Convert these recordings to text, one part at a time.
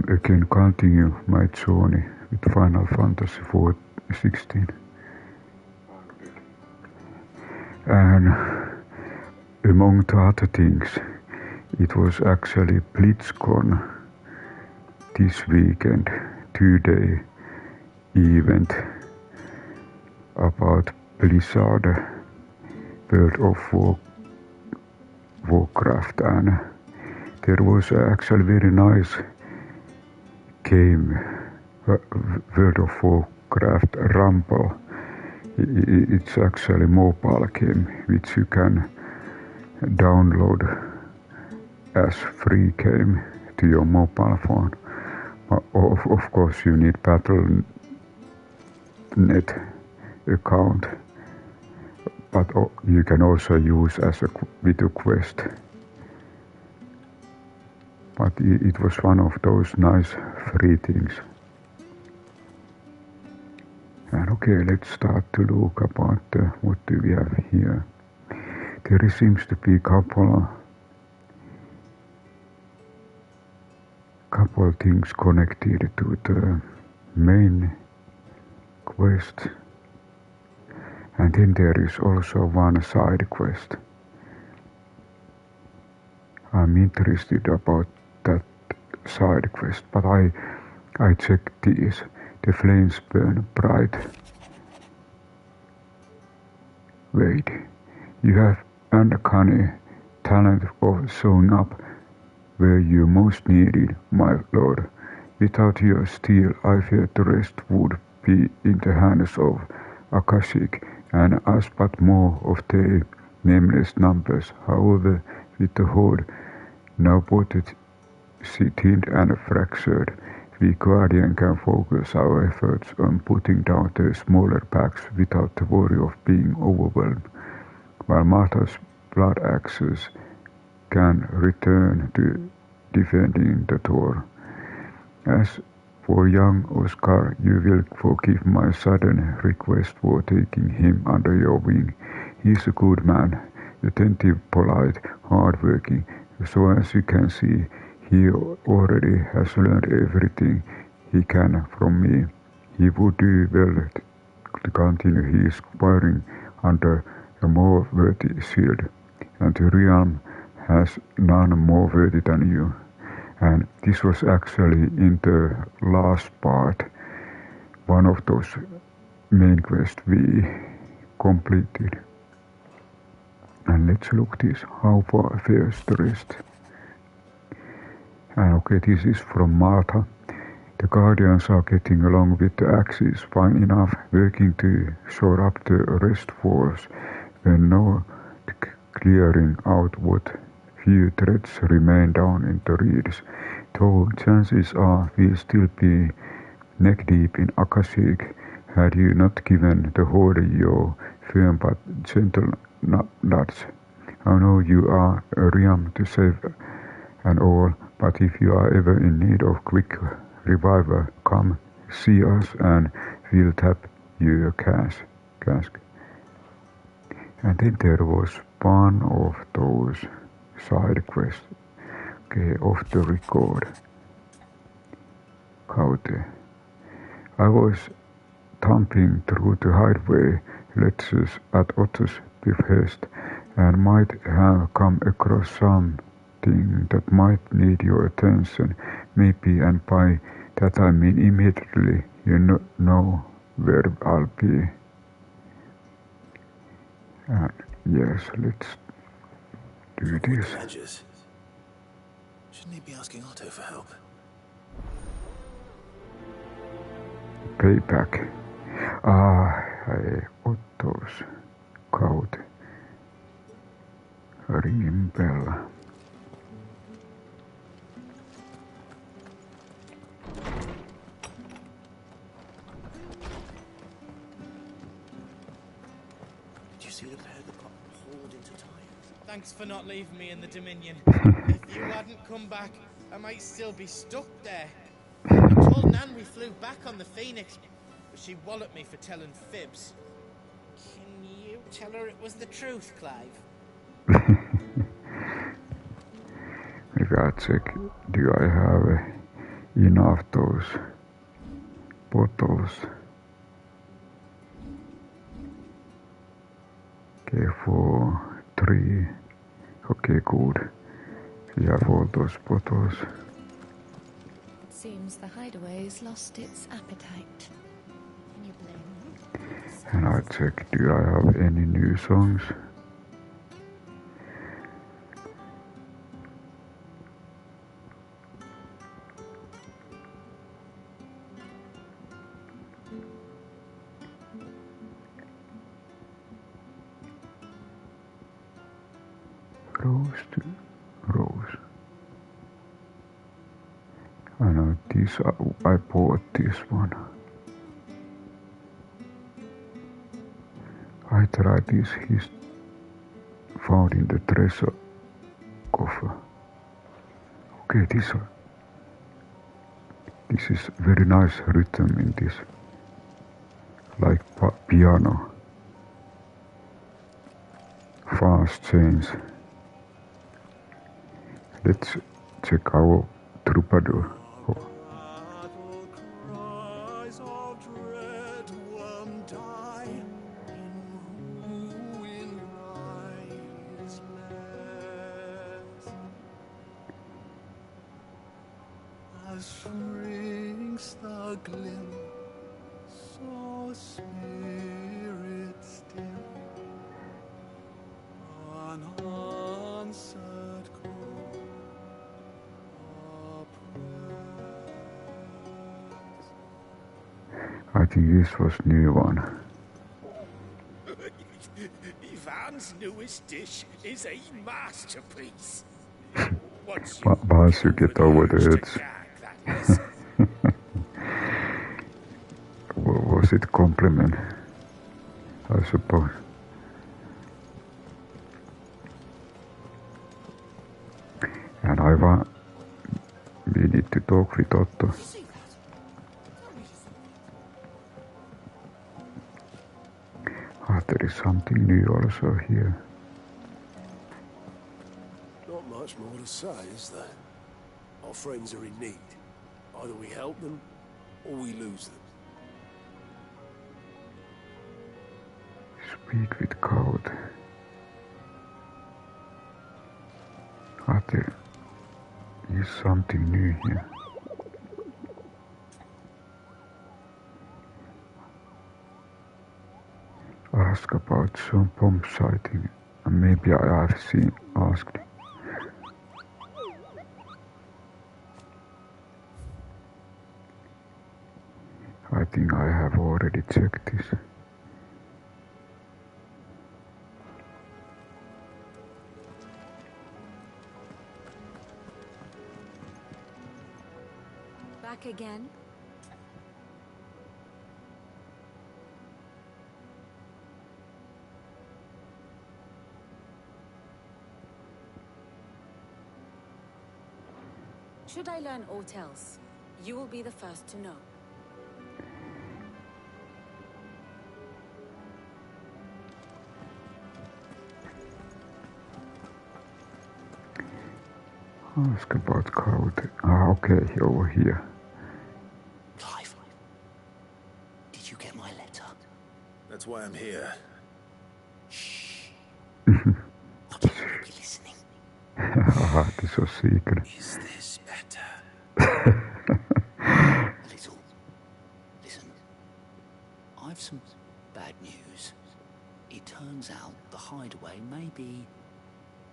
again continue my journey with Final Fantasy XVI. And among the other things, it was actually BlitzCon this weekend, 2-day event about Blizzard World of Warcraft, and there was actually very nice game, World of Warcraft Rumble. It's actually a mobile game which you can download as free game to your mobile phone. Of course you need Patron net account, but you can also use as a video quest. But it was one of those nice free things. And okay, let's start to look about what do we have here. There seems to be couple things connected to the main quest, and then there is also one side quest. I'm interested about that side quest, but I checked these. The flames burn bright. Wait, you have uncanny talent of showing up where you most needed, my lord. Without your steel, I fear the rest would be in the hands of Akashic, and us but more of their nameless numbers. However, with the horde now potted, thinned and fractured, we Guardian can focus our efforts on putting down the smaller packs without the worry of being overwhelmed, while Martha's blood axes can return to defending the door. As for young Oscar, you will forgive my sudden request for taking him under your wing. He's a good man, attentive, polite, hard-working, so as you can see, he already has learned everything he can from me. He would do well to continue his sparring under a more worthy shield, and the realm has none more worthy than you. And this was actually in the last part, one of those main quests we completed. And let's look this, how far fares the rest. And okay, this is from Martha. The Guardians are getting along with the Axis fine enough, working to shore up the rest force when not clearing out what few threats remain down in the reeds, though chances are we'll still be neck-deep in Akashic had you not given the Horde your firm but gentle nudge. I know you are a realm to save and all, but if you are ever in need of quick revival, come see us and we'll tap you a cask. And then there was one of those side quests, okay, off the record. Gaute. I was thumping through the Hideaway lectures at Otto's behest and might have come across something that might need your attention, maybe, and by that I mean immediately. You know where I'll be. And yes, let's do this. Shouldn't he be asking Otto for help? Payback. Otto's Gaute. Ringing bell. Did you see the pair that got hauled into tires? Thanks for not leaving me in the Dominion. If you hadn't come back, I might still be stuck there. I told Nan we flew back on the Phoenix, but she walloped me for telling fibs. Can you tell her it was the truth, Clive? I gotta check, do I have enough those bottles. Okay, 4, 3. Okay, good. We have all those bottles. It seems the Hideaway's lost its appetite. Can you blame them? And I check, do I have any new songs? Rose to rose. I know this, I bought this one. I tried this, he's found in the treasure coffer. Okay, this is very nice rhythm in this, like piano. Fast change. Let's check our troubadour. Oh. Shrinks the glim, so spirit still, unanswered call of prayers. I think this was new one. Ivan's newest dish is a masterpiece. Once you get over the edge. Was it compliment? I suppose. And we need to talk with Otto. There is something new also here. Not much more to say, is there? Our friends are in need. Either we help them, or we lose them. Speak with Gaute. There is something new here. Ask about some bomb sighting. Maybe I have asked. I think I have already checked this. Back again? Should I learn aught else, you will be the first to know. Ask about Gaute. Okay, over here. Clive, did you get my letter? That's why I'm here. Shh. Otto will be listening. This was secret. Is this better? A little. Listen, I've some bad news. It turns out the Hideaway may be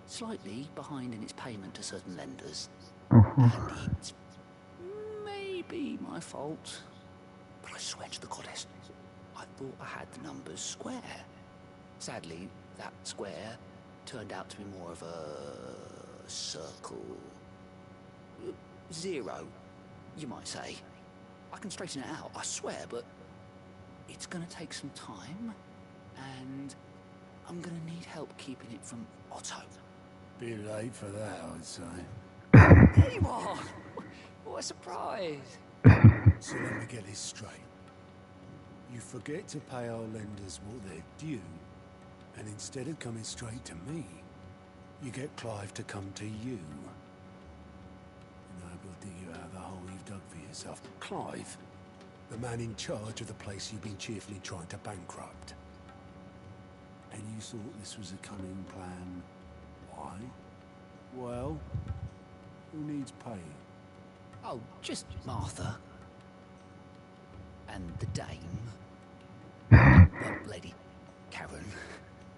slightly behind in its payment to certain lenders. And it's maybe my fault. But I swear to the goddess, I thought I had the numbers square. Sadly, that square turned out to be more of a circle. 0, you might say. I can straighten it out, I swear, but it's gonna take some time, and I'm gonna need help keeping it from Otto. Be late for that, I'd say. There you are! What a surprise! So let me get this straight. You forget to pay our lenders what they're due, and instead of coming straight to me, you get Clive to come to you. And I will dig you out of the hole you've you've dug for yourself. Clive, the man in charge of the place you've been cheerfully trying to bankrupt. And you thought this was a cunning plan. Why? Well, who needs paying? Oh, just Martha. And the dame. Well, Lady Charon.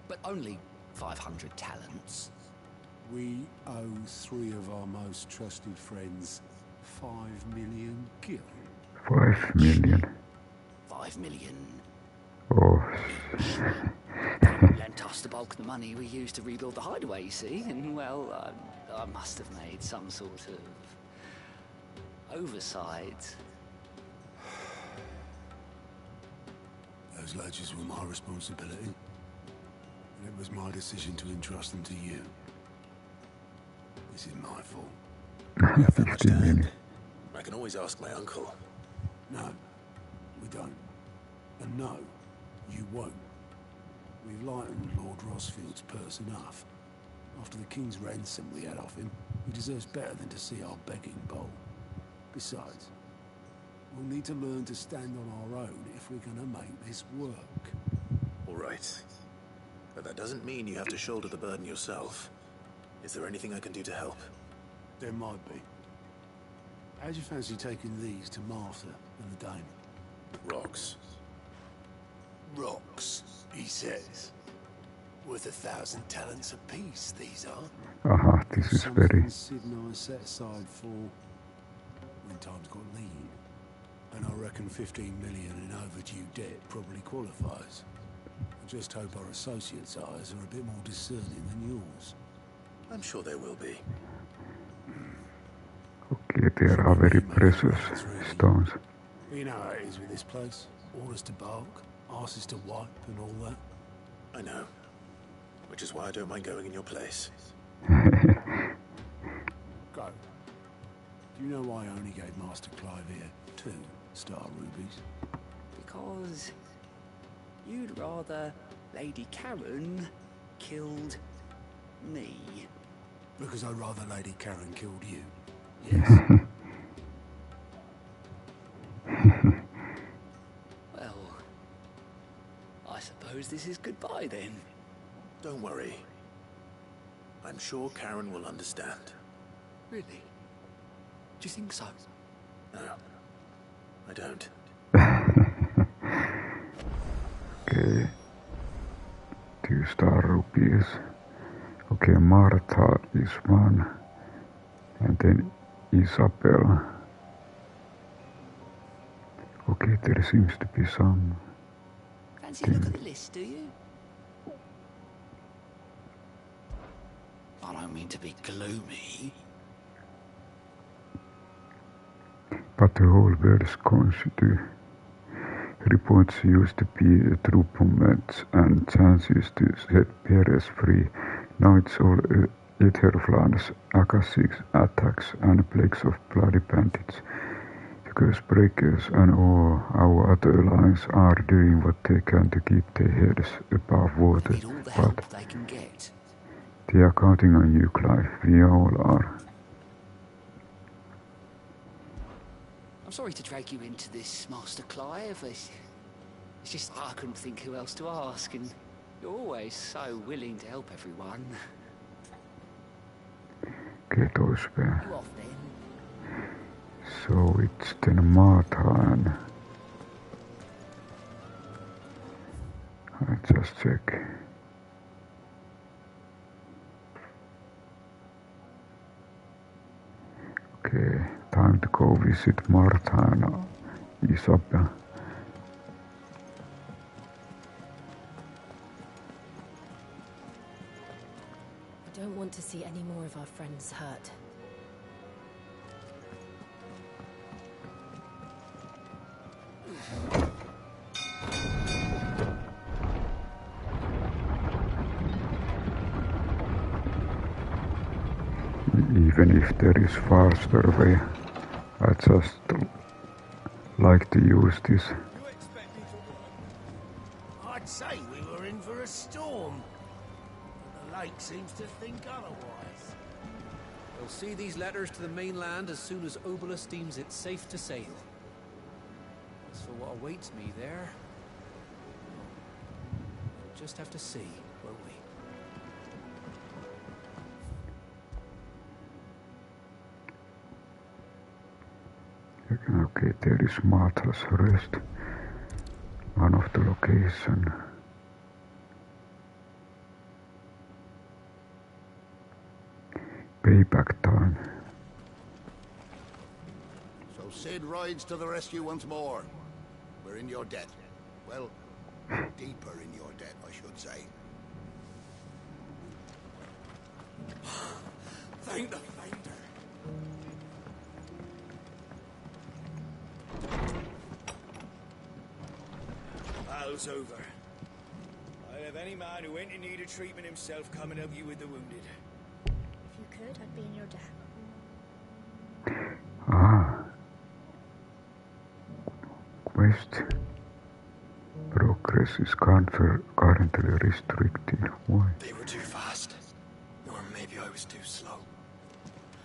But only 500 talents. We owe 3 of our most trusted friends 5 million gil. 5 million. 5 million. Oh. Lent us the bulk of the money we used to rebuild the Hideaway, you see? And, well, I must have made some sort of oversight. Those ledgers were my responsibility. And it was my decision to entrust them to you. This is my fault. You have that much to 15 million. hand. I can always ask my uncle. No, we don't. And no, you won't. We've lightened Lord Rosfield's purse enough. After the king's ransom we had off him, he deserves better than to see our begging bowl. Besides, we'll need to learn to stand on our own if we're gonna make this work. All right. But that doesn't mean you have to shoulder the burden yourself. Is there anything I can do to help? There might be. How'd you fancy taking these to Martha and the dame? Rocks. Rocks, he says. Worth 1,000 talents apiece, these are. Aha, this is very... Something Sid and I set aside for when times got lean. And I reckon 15 million in overdue debt probably qualifies. I just hope our associates' eyes are a bit more discerning than yours. I'm sure there will be. Okay, there are very precious stones. You know how it is with this place. Orders to bark, asses to wipe and all that. I know. Which is why I don't mind going in your place. Go. Do you know why I only gave Master Clive here 2 star rubies? Because you'd rather Lady Charon killed me. Because I'd rather Lady Charon killed you. Yes. Well, I suppose this is goodbye then. Don't worry. I'm sure Charon will understand. Really? Do you think so? No, I don't. Okay. 2 star rupees. Okay, Martha is 1. And then Isabelle. Okay, there seems to be some... Fancy a look at the list, do you? I don't mean to be gloomy. But the whole world is considered. Reports used to be a troop movements and chances to set Perez free. Now it's all Etherflans, Akashics, attacks and plagues of bloody bandits. The curse breakers and all our other allies are doing what they can to keep their heads above water. Need all the help But they can get. they are counting on you, Clive. We all are. I'm sorry to drag you into this, Master Clive. It's just I couldn't think who else to ask, and you're always so willing to help everyone. Get those back. You off then? So it's then Martha and... I just check. Okay, time to go visit Martha and Isabelle. I don't want to see any more of our friends hurt. Even if there is faster way, I just like to use this. You expect me to run? I'd say we were in for a storm. But the lake seems to think otherwise. We'll see these letters to the mainland as soon as Obolus deems it safe to sail. As for what awaits me there, we'll just have to see, won't we? Okay, there is Martha's Rest, one of the location. Payback time. So Sid rides to the rescue once more. We're in your debt. Well, deeper in your debt, I should say. Thank the Finder. Battle's over. I'll have any man who ain't in need of treatment himself come and help you with the wounded. If you could, I'd be in your debt. Quest progress is currently restricted. Why? They were too fast. Or maybe I was too slow.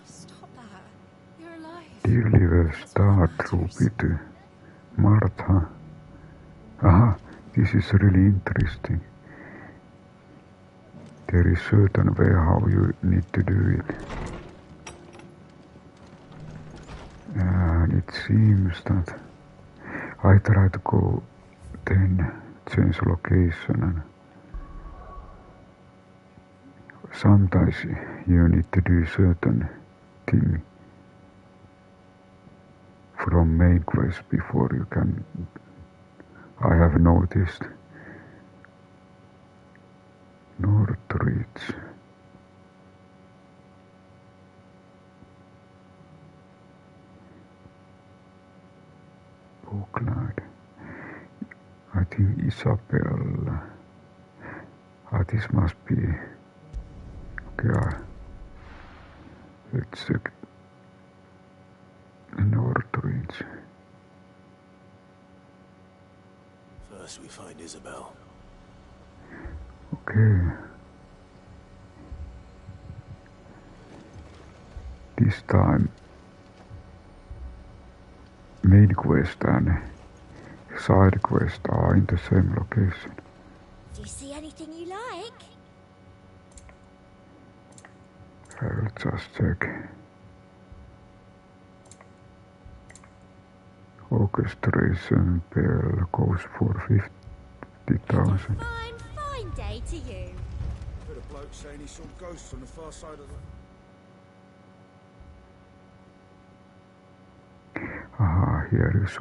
Stop that. You're alive. Deliver star through Peter. Martha. This is really interesting. There is certain way how you need to do it. And it seems that I try to go then change location and sometimes you need to do certain thing from main quest before you can. I have noticed. Northreach. Bookland. I think Isabelle. This must be. Okay, let's check. Northreach. First we find Isabelle. Okay. This time main quest and side quest are in the same location. Do you see anything you like? I'll just check. Orchestration bell goes for 50,000. Fine day to you. Heard a bloke saying he saw ghosts on the far side of the... Here is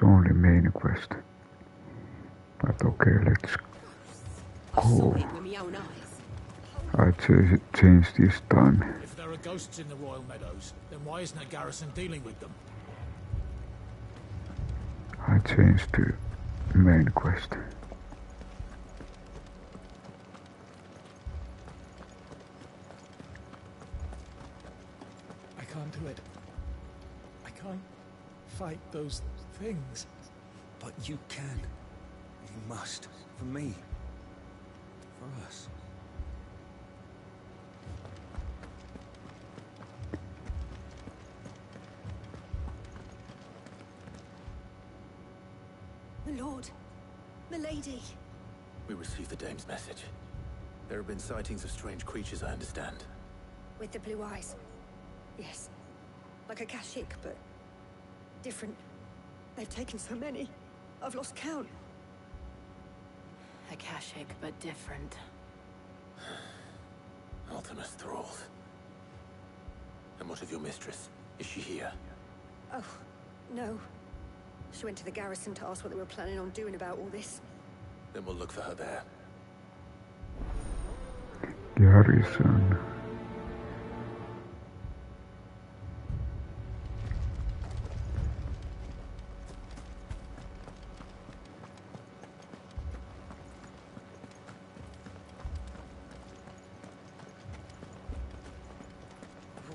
only main quest. But okay, let's go. I changed this time. If there are ghosts in the Royal Meadows, then why isn't a garrison dealing with them? I changed to main quest. I can't do it. I can't fight those things. But you can. You must. For me. For us. My lord. Milady. We received the dame's message. There have been sightings of strange creatures, I understand. With the blue eyes. Yes. Like a Kashik, but different. They've taken so many. I've lost count. Akashic, but different. Ultimus thralls. And what of your mistress? Is she here? Oh, no. She went to the garrison to ask what they were planning on doing about all this. Then we'll look for her there. Garrison.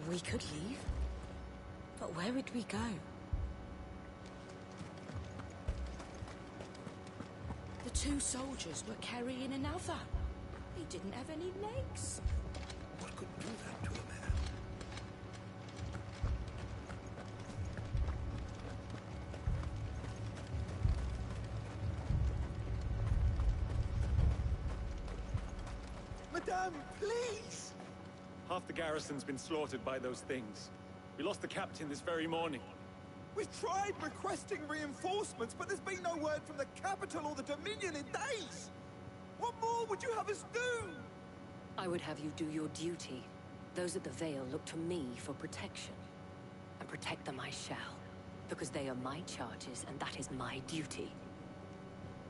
We could leave. But where would we go? 2 soldiers were carrying another. He didn't have any legs. What could do that to a man? Madame, please! Half the garrison's been slaughtered by those things. We lost the captain this very morning. We've tried requesting reinforcements, but there's been no word from the capital or the Dominion in days! What more would you have us do? I would have you do your duty. Those at the Vale look to me for protection. And protect them I shall. Because they are my charges, and that is my duty.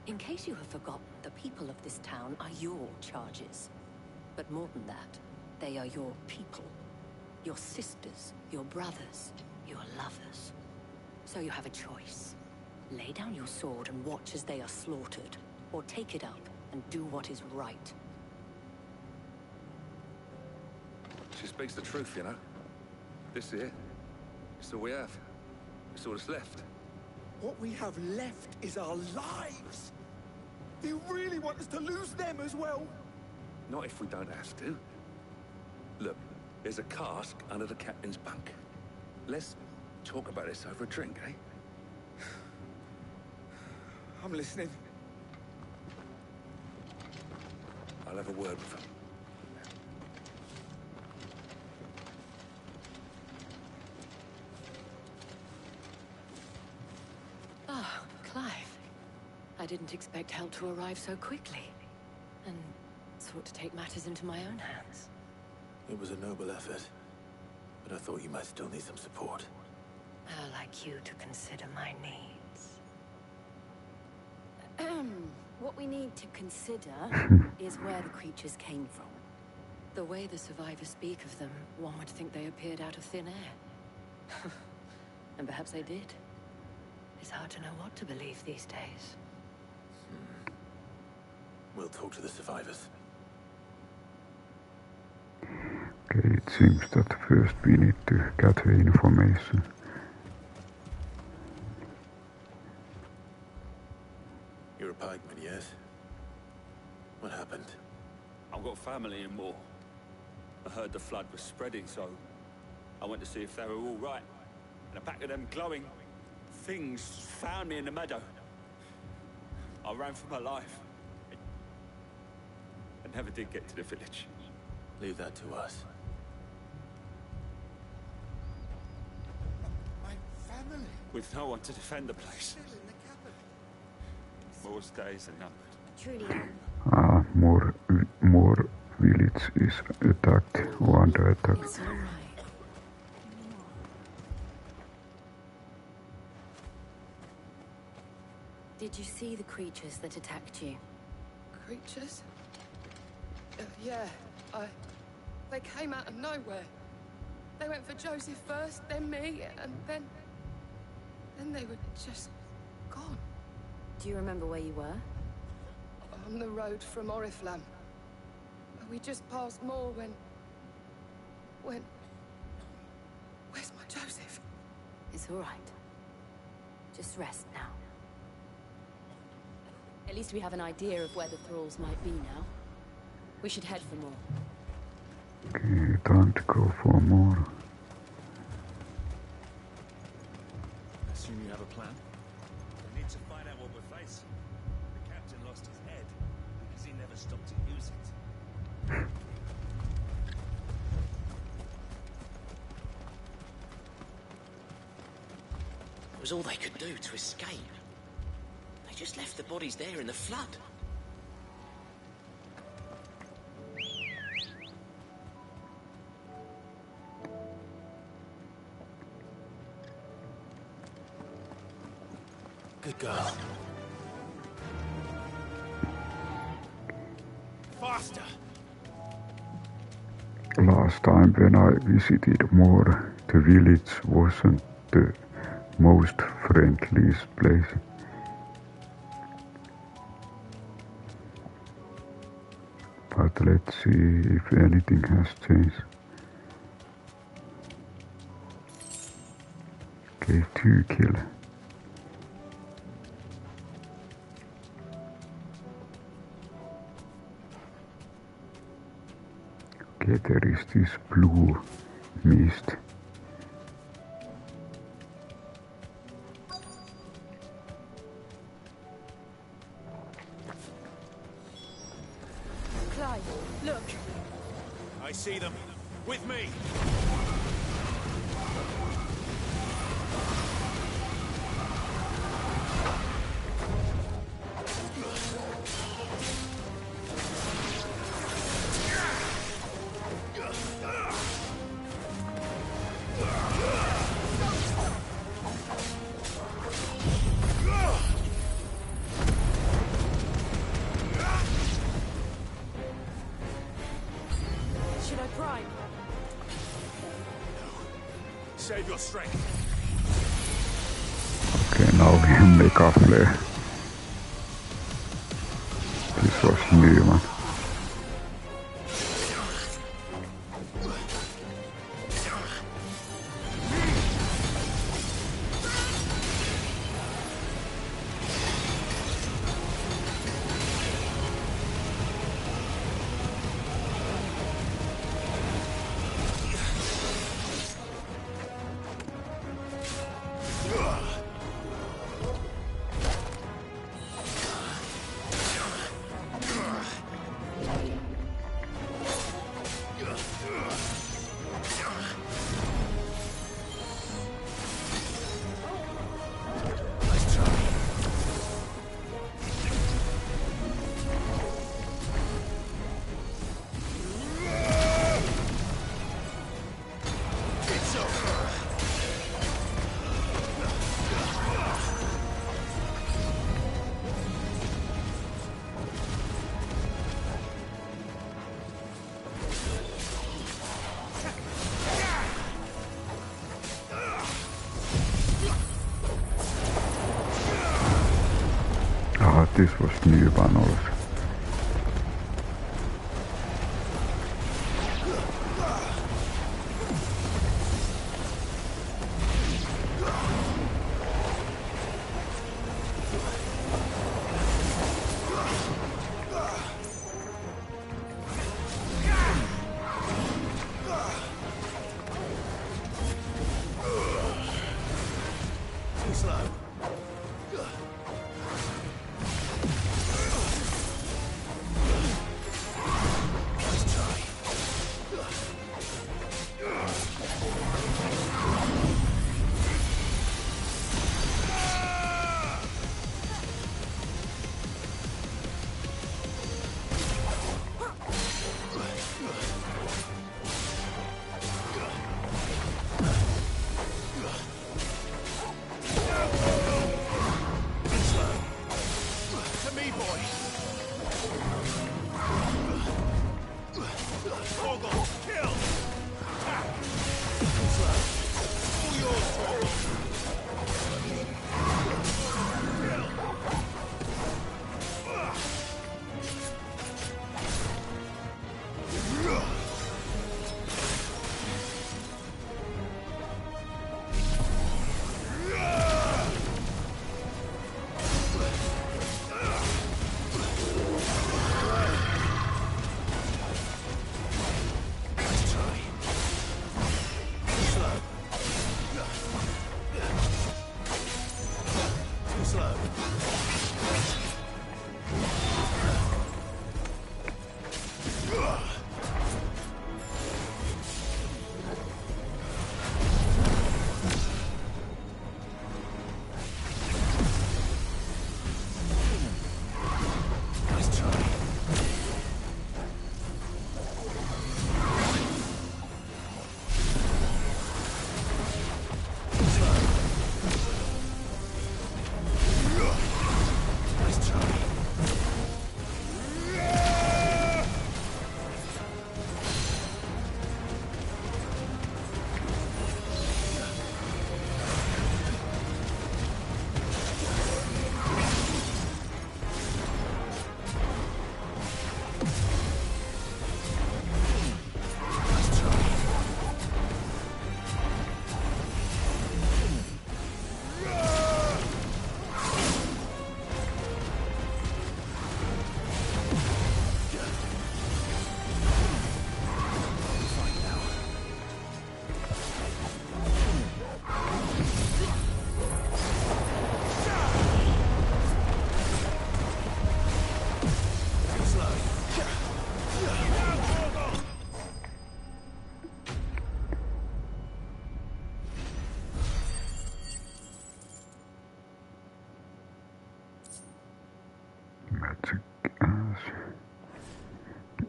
In case you have forgotten, the people of this town are your charges. But more than that, they are your people. Your sisters, your brothers, your lovers. So you have a choice. Lay down your sword and watch as they are slaughtered. Or take it up and do what is right. She speaks the truth, you know. This here, it's all we have. It's all that's left. What we have left is our lives! Do you really want us to lose them as well? Not if we don't have to. Look, there's a cask under the captain's bunk. Let's talk about this over a drink, eh? I'm listening. I'll have a word with him. Ah, Clive. I didn't expect help to arrive so quickly. And sought to take matters into my own hands. It was a noble effort, but I thought you might still need some support. I'd like you to consider my needs. What we need to consider is where the creatures came from. The way the survivors speak of them, one would think they appeared out of thin air. And perhaps they did. It's hard to know what to believe these days. We'll talk to the survivors. Okay, it seems that first we need to gather information. You're a pikeman, yes? What happened? I've got family in Moor. I heard the flood was spreading, so I went to see if they were all right. And a pack of them glowing things found me in the meadow. I ran for my life. I never did get to the village. Leave that to us. My family? With no one to defend the place. Moor's days are numbered. Truly. More village is attacked or under attack. It's all right. Did you see the creatures that attacked you? Creatures? Yeah, they came out of nowhere. They went for Joseph first, then me, and then they were just gone. Do you remember where you were? On the road from Oriflamme. We just passed Moor when... Where's my Joseph? It's all right. Just rest now. At least we have an idea of where the thralls might be now. We should head for more. Okay, time to go for more. I assume you have a plan? We need to find out what we're facing. The captain lost his head because he never stopped to use it. It was all they could do to escape. They just left the bodies there in the flood. Good girl. Faster! Last time when I visited Moor, the village wasn't the most friendliest place. But let's see if anything has changed. Okay, 2 kill. Okay, there is this blue mist. Clive, look! I see them. With me! Should I prime? Save your strength. Okay, now we make a flare. This was new, man. This was new panels.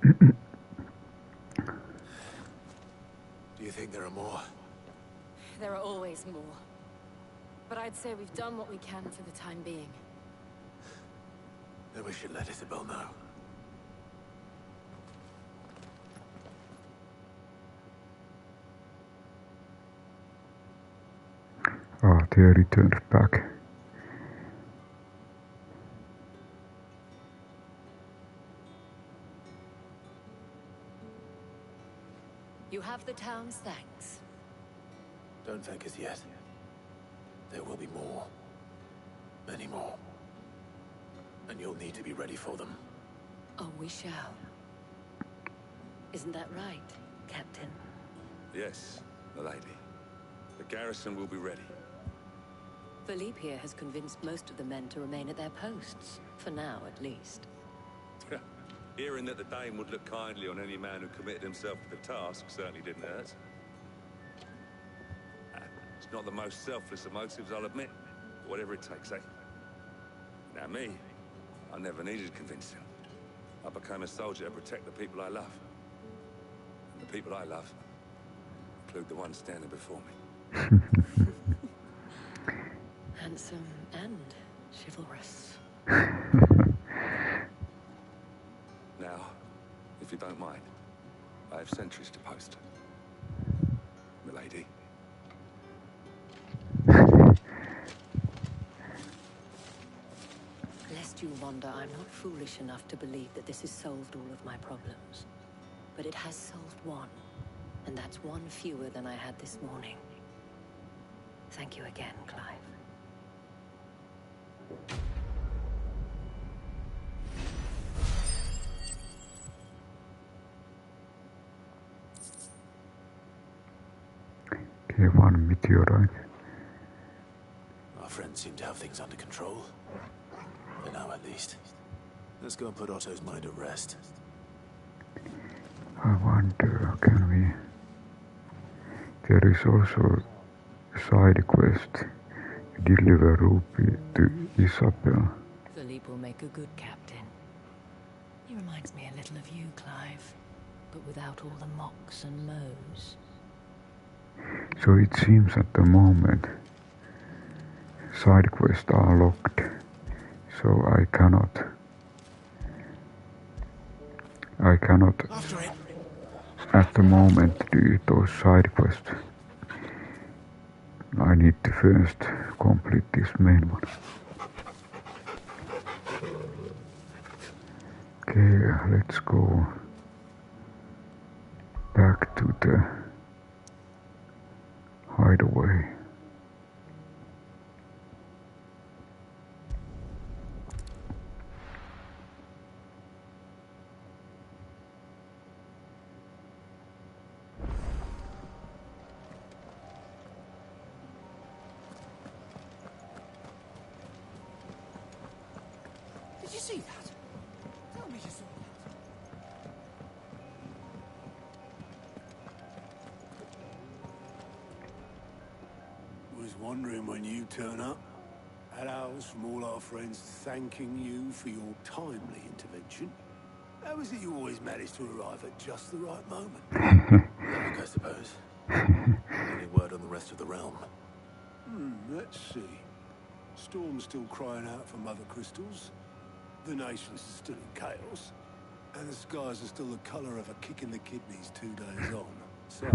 Do you think there are more? There are always more. But I'd say we've done what we can for the time being. Then we should let Isabelle know. Ah, they returned back. You have the town's thanks. Don't thank us yet. There will be more. Many more. And you'll need to be ready for them. Oh, we shall. Isn't that right, Captain? Yes, milady. The garrison will be ready. Philippe here has convinced most of the men to remain at their posts. For now, at least. Hearing that the Dane would look kindly on any man who committed himself to the task certainly didn't hurt. It's not the most selfless of motives, I'll admit. But whatever it takes, eh? Now me, I never needed convincing. I became a soldier to protect the people I love. And the people I love include the one standing before me. Handsome and chivalrous. Now, if you don't mind, I have sentries to post. Milady. Lest you wonder, I'm not foolish enough to believe that this has solved all of my problems. But it has solved one, and that's one fewer than I had this morning. Thank you again, Clive. Okay, one meteorite. Our friends seem to have things under control. For now, at least. Let's go and put Otto's mind at rest. I wonder, can we... There is also a side quest. Deliver Ruby to Isabelle. Philippe will make a good captain. He reminds me a little of you, Clive. But without all the mocks and mows. So it seems at the moment side quests are locked, so I cannot at the moment do those side quests. I need to first complete this main one. Okay, let's go back to the Hideaway. Did you see that? Tell me you saw that. Was wondering when you turn up. Had ours from all our friends thanking you for your timely intervention. How is it you always manage to arrive at just the right moment? Luck, I suppose. Any word on the rest of the realm? Let's see. Storm's still crying out for Mother Crystals. The nations are still in chaos. And the skies are still the colour of a kick in the kidneys 2 days on. So...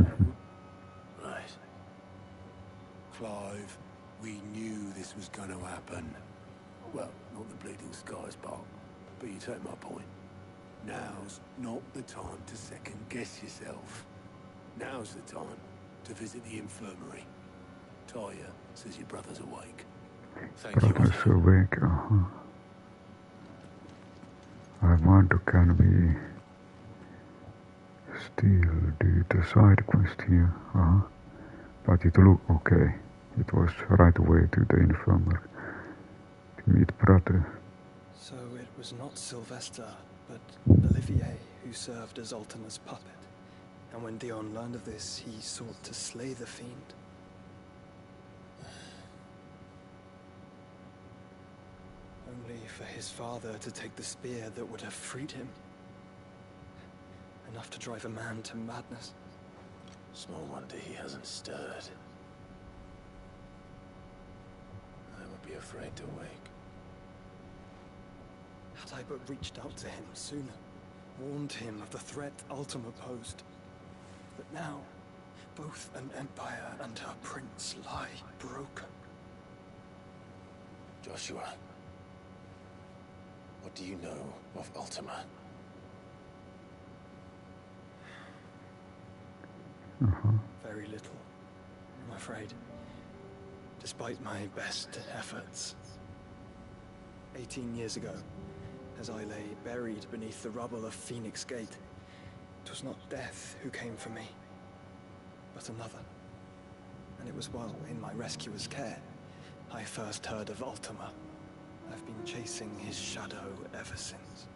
Right. Clive, we knew this was going to happen. Well, not the bleeding skies part, but you take my point. Now's not the time to second-guess yourself. Now's the time to visit the infirmary. Talia says your brother's awake. Brother's awake, I wonder, can we still do the side quest here? But it looked okay. It was right away to the infirmary to meet brother. So it was not Sylvester, but Olivier who served as Ultima's puppet. And when Dion learned of this, he sought to slay the fiend. Only for his father to take the spear that would have freed him. enough to drive a man to madness. Small wonder he hasn't stirred. I would be afraid to wake. Had I but reached out to him sooner, warned him of the threat Ultima posed. But now, both an empire and her prince lie broken. Joshua, what do you know of Ultima? Very little, I'm afraid. Despite my best efforts. 18 years ago, as I lay buried beneath the rubble of Phoenix Gate, it was not death who came for me, but another. And it was while in my rescuer's care, I first heard of Ultima. I've been chasing his shadow ever since.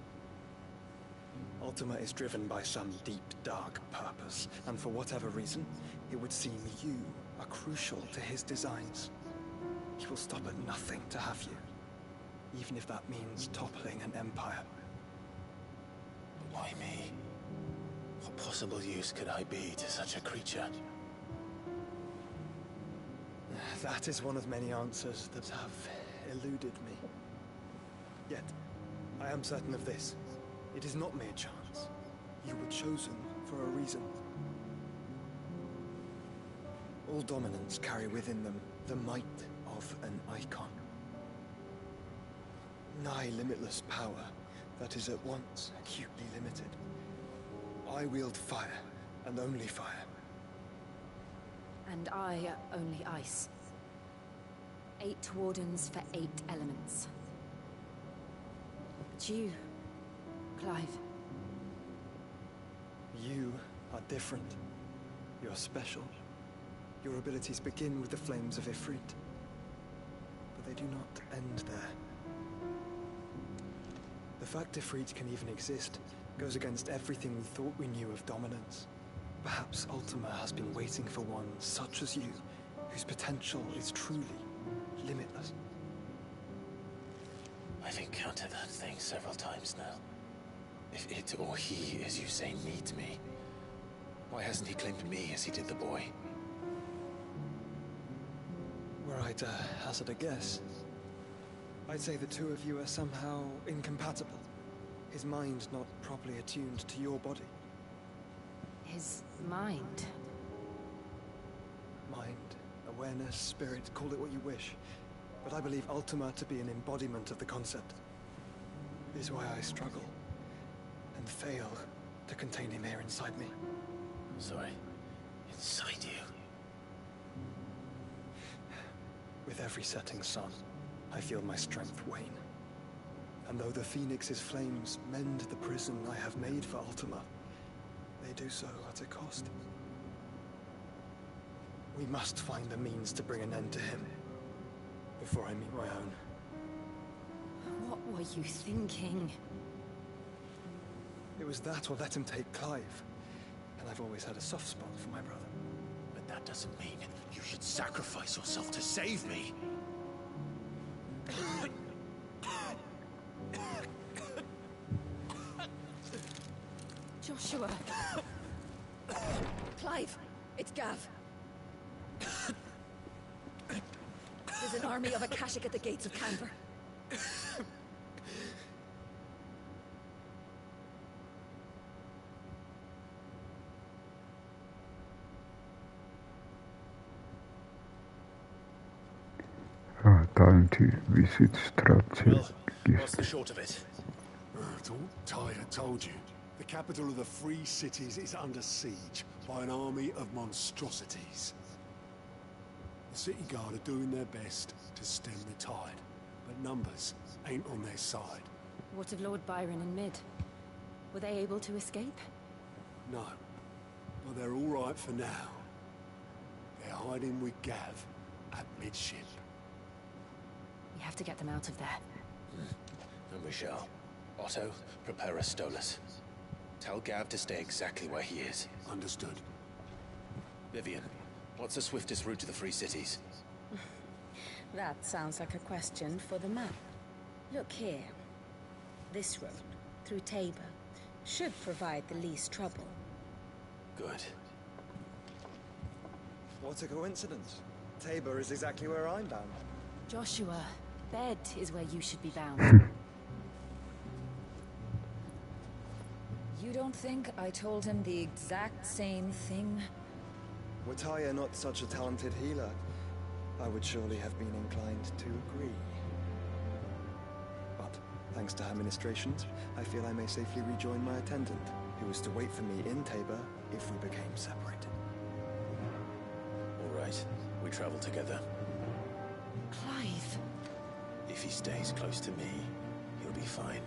Ultima is driven by some deep, dark purpose, and for whatever reason, it would seem you are crucial to his designs. He will stop at nothing to have you, even if that means toppling an empire. But why me? What possible use could I be to such a creature? That is one of many answers that have eluded me. Yet, I am certain of this. It is not mere chance. You were chosen for a reason. All dominants carry within them the might of an icon. Nigh limitless power that is at once acutely limited. I wield fire, and only fire. And I only ice. 8 wardens for 8 elements. But you, Clive. You are different. You're special. Your abilities begin with the flames of Ifrit. But they do not end there. The fact Ifrit can even exist goes against everything we thought we knew of dominance. Perhaps Ultima has been waiting for one such as you, whose potential is truly limitless. I've encountered that thing several times now. If it or he, as you say, needs me, why hasn't he claimed me as he did the boy? Were I to hazard a guess, I'd say the two of you are somehow incompatible. His mind not properly attuned to your body. His mind? Mind, awareness, spirit, call it what you wish. But I believe Ultima to be an embodiment of the concept. It is why I struggle and fail to contain him here inside me. Sorry, inside you? With every setting sun, I feel my strength wane. And though the Phoenix's flames mend the prison I have made for Ultima, they do so at a cost. We must find the means to bring an end to him before I meet my own. What were you thinking? It was that or let him take Clive. And I've always had a soft spot for my brother. But that doesn't mean you should sacrifice yourself to save me. Joshua. Clive, it's Gav. There's an army of Akashic at the gates of Canver. Time to visit structure. Well, what's the short of it? Tyler told you. The capital of the Free Cities is under siege by an army of monstrosities. The city guard are doing their best to stem the tide, but numbers ain't on their side. What of Lord Byron and Mid? Were they able to escape? No, but they're all right for now. They're hiding with Gav at midship. We have to get them out of there. And we shall. Otto, prepare a Stolas. Tell Gav to stay exactly where he is. Understood. Vivian, what's the swiftest route to the Free Cities? That sounds like a question for the map. Look here. This road, through Tabor, should provide the least trouble. Good. What a coincidence. Tabor is exactly where I'm bound. Joshua, bed is where you should be bound. You don't think I told him the exact same thing? Were Tyre not such a talented healer, I would surely have been inclined to agree. But, thanks to her ministrations, I feel I may safely rejoin my attendant, who was to wait for me in Tabor if we became separated. All right, we travel together. Clive. If he stays close to me, he'll be fine.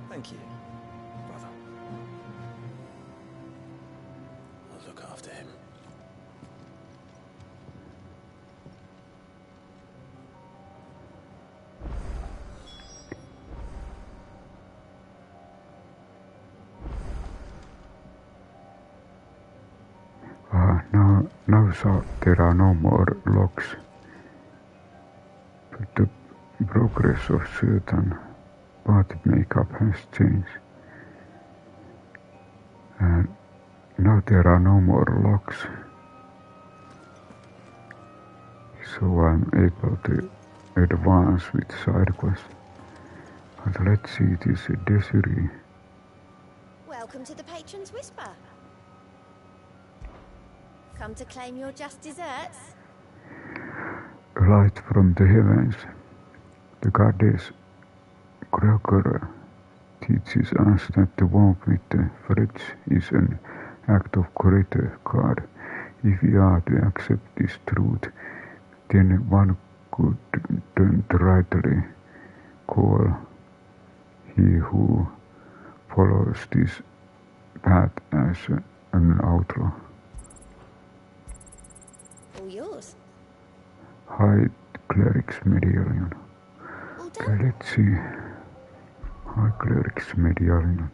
Thank you, brother. I'll look after him. Now so there are no more locks, but the progress of certain party makeup has changed, and now there are no more locks, so I'm able to advance with side quests. But let's see, it is Desiree. Welcome to the Patron's Whisper. Come to claim your just desserts? A light from the heavens. The goddess Agora teaches us that the walk with the Fritz is an act of greater God. If we are to accept this truth, then one could rightly call he who follows this path as an outlaw. All yours. Hide Cleric's Medallion. Okay, let's see. Hide Cleric's Medallion.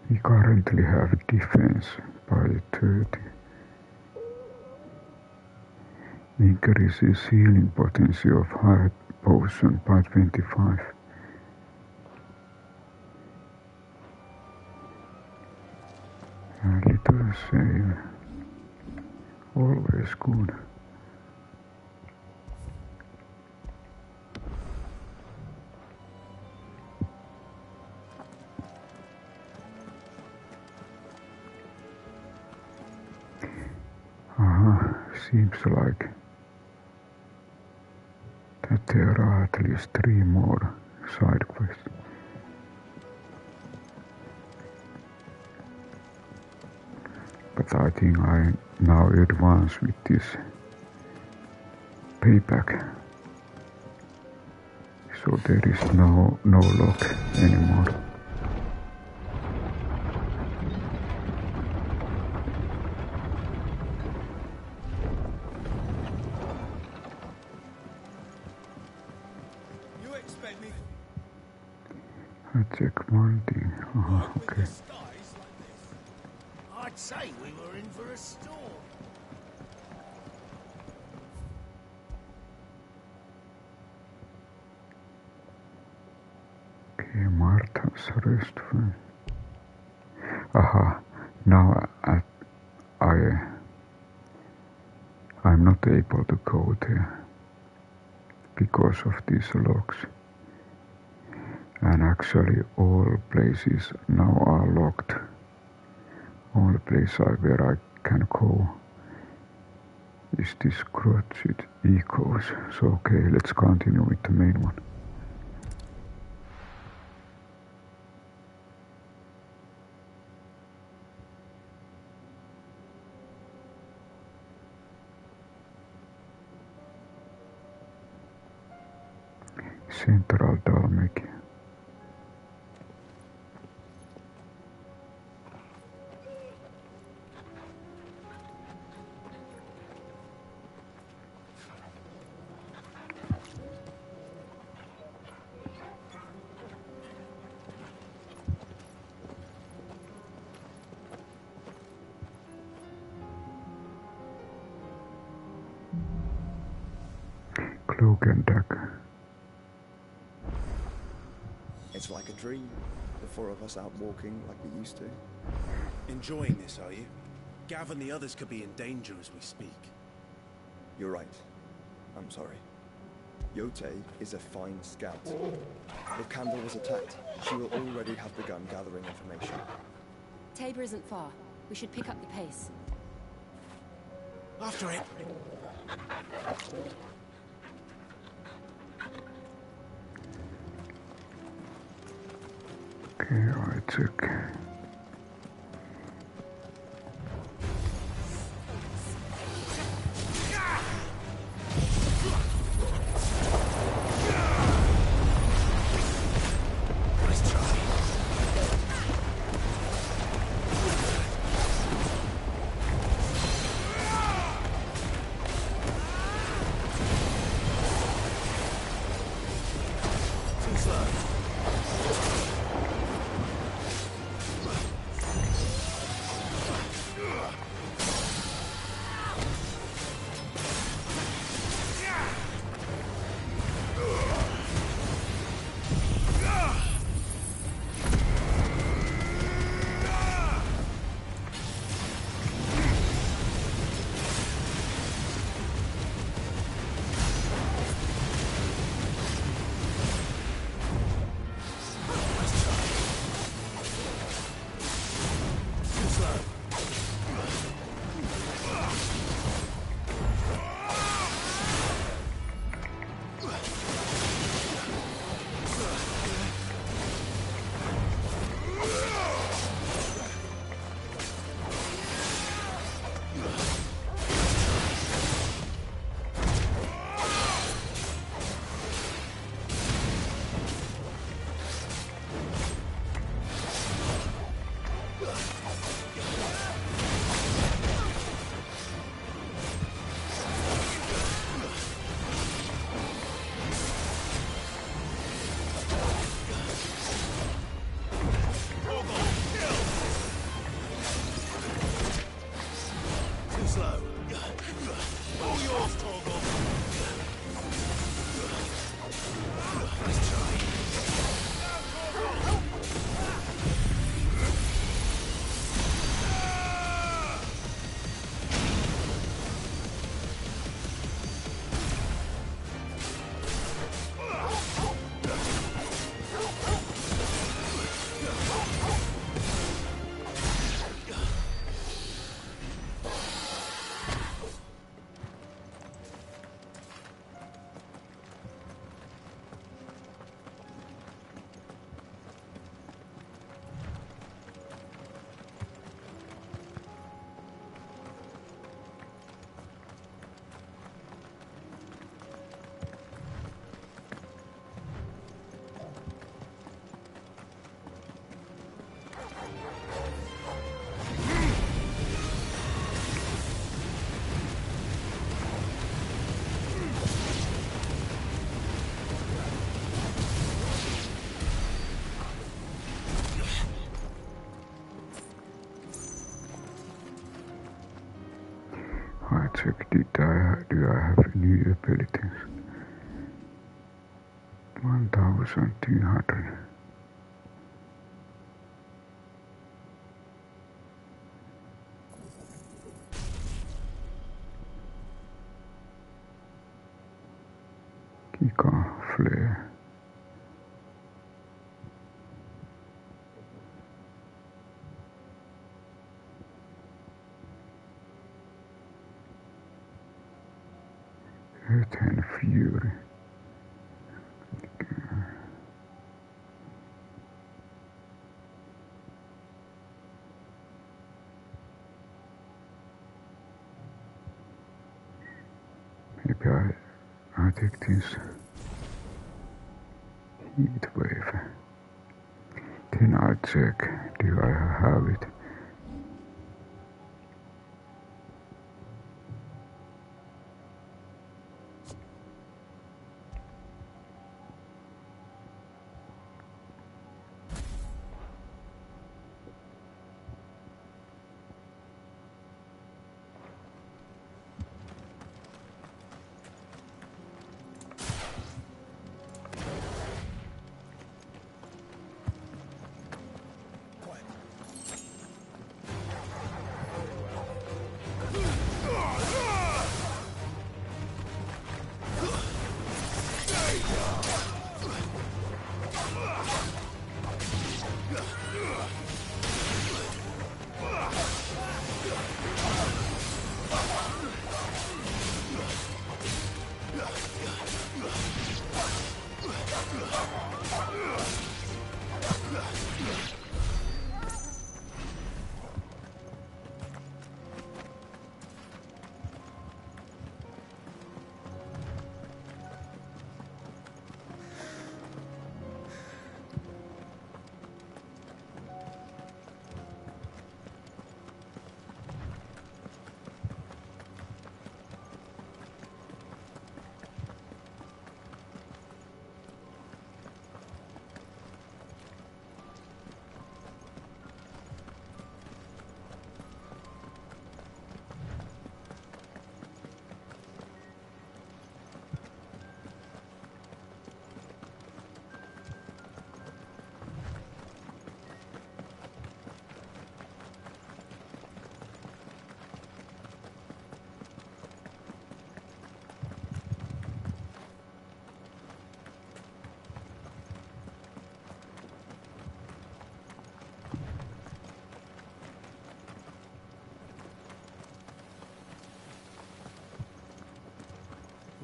We currently have defense by 30. Increases healing potency of heart potion by 25. A little save. Always good. Seems like that there are at least 3 more side quests. But I think I now advance with this Payback. So there is no lock anymore. I check one thing. Okay. I'd say we were in for a storm. Okay, Martha's restaurant. Aha, now I'm not able to go there because of these locks. And actually all places now are locked. Only place where I can go is this Krozjit Echoes. So okay, let's continue with the main one. Central Dhalmekia. Cloak and dagger. It's like a dream. The four of us out walking like we used to. Enjoying this, are you? Gav and the others could be in danger as we speak. You're right. I'm sorry. Jote is a fine scout. If Campbell was attacked, she will already have begun gathering information. Tabor isn't far. We should pick up the pace. After it! Okay, I took. I check, do I have new abilities? 1200. Kika flare. Earth and Fury. Maybe I take this Heatwave. Then I check, do I have it?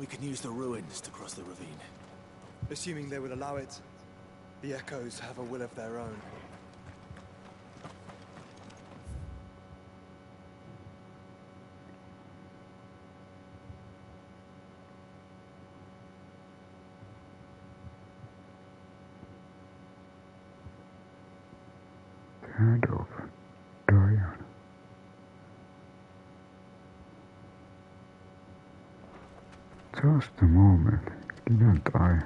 We can use the ruins to cross the ravine. Assuming they would allow it. The Echoes have a will of their own. Hand of Diane. Just a moment, didn't I?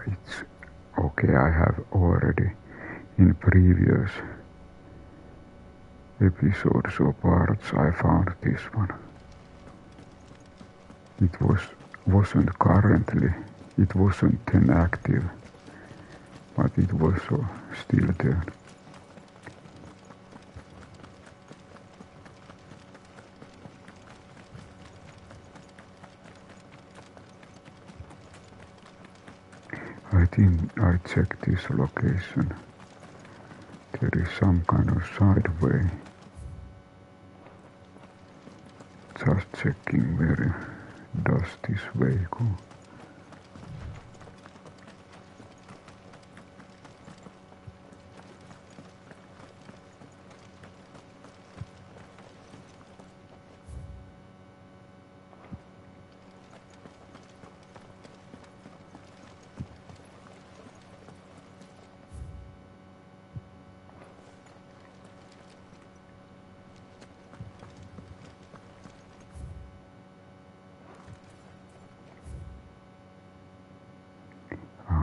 It's okay, I have already in previous episodes or parts I found this one. It wasn't currently, it wasn't then active, but it was still there. I think I checked this location. There is some kind of side way. Just checking where does this way go.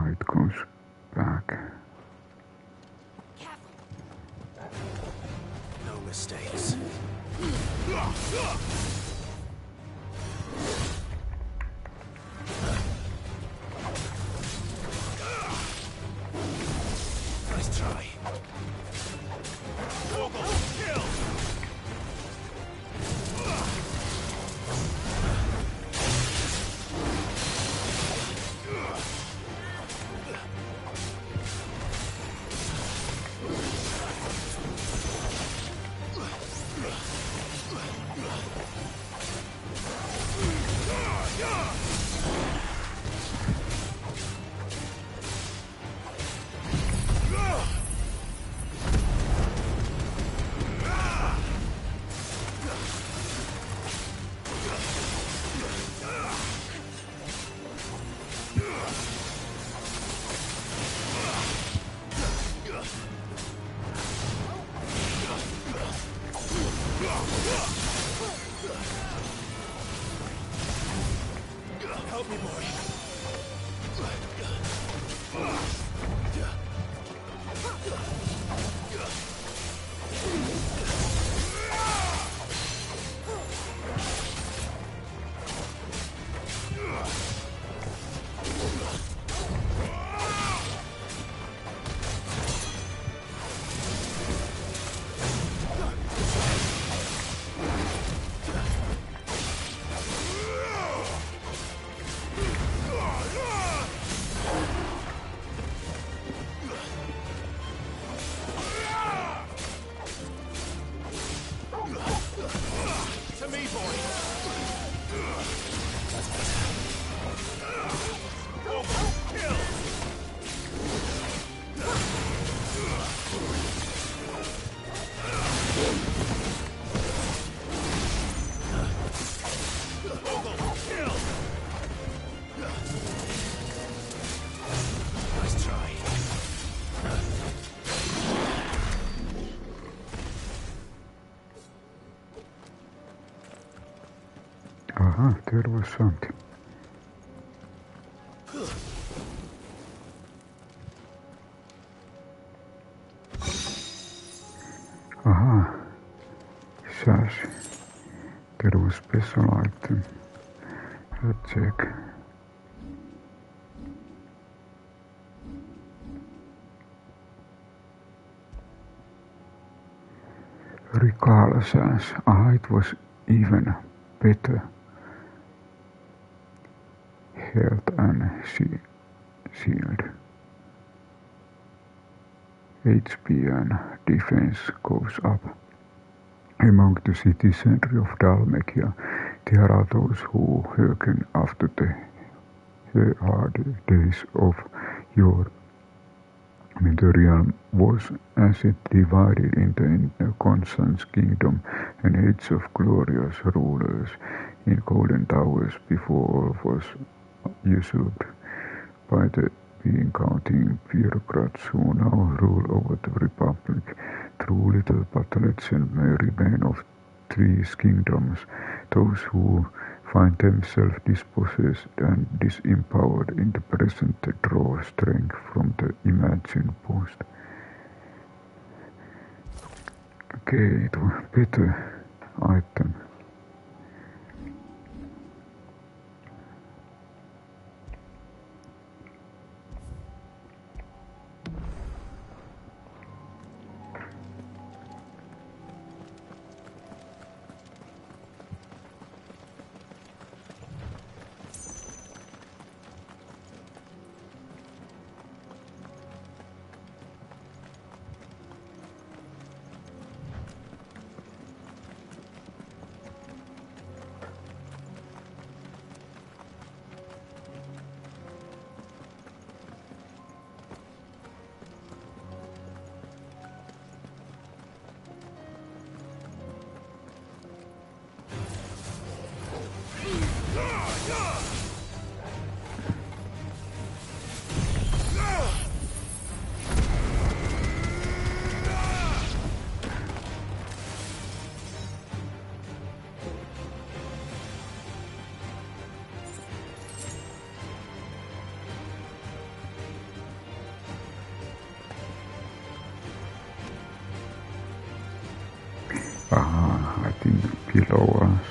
It goes back. No mistakes. Nice try. Kill! Help me, boy. There was something. Sash. There was special item. Let's check. Regal Sash. It was even better. Health and shield. HP and defense goes up. Among the citizens of Dhalmekia, there are those who hearken after the hard days of yore, when the realm was as it divided into Constance's kingdom and age of glorious rulers in golden towers before all was usurped by the being counting bureaucrats who now rule over the Republic. Through little but legend may remain of these kingdoms, those who find themselves dispossessed and disempowered in the present draw strength from the imagined past. Okay, it was better item. I think below us.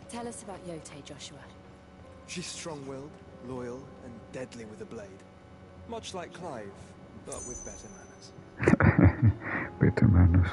Tell us about Jote, Joshua. She's strong-willed, loyal, and deadly with a blade. Much like Clive, but with better manners. Better manners.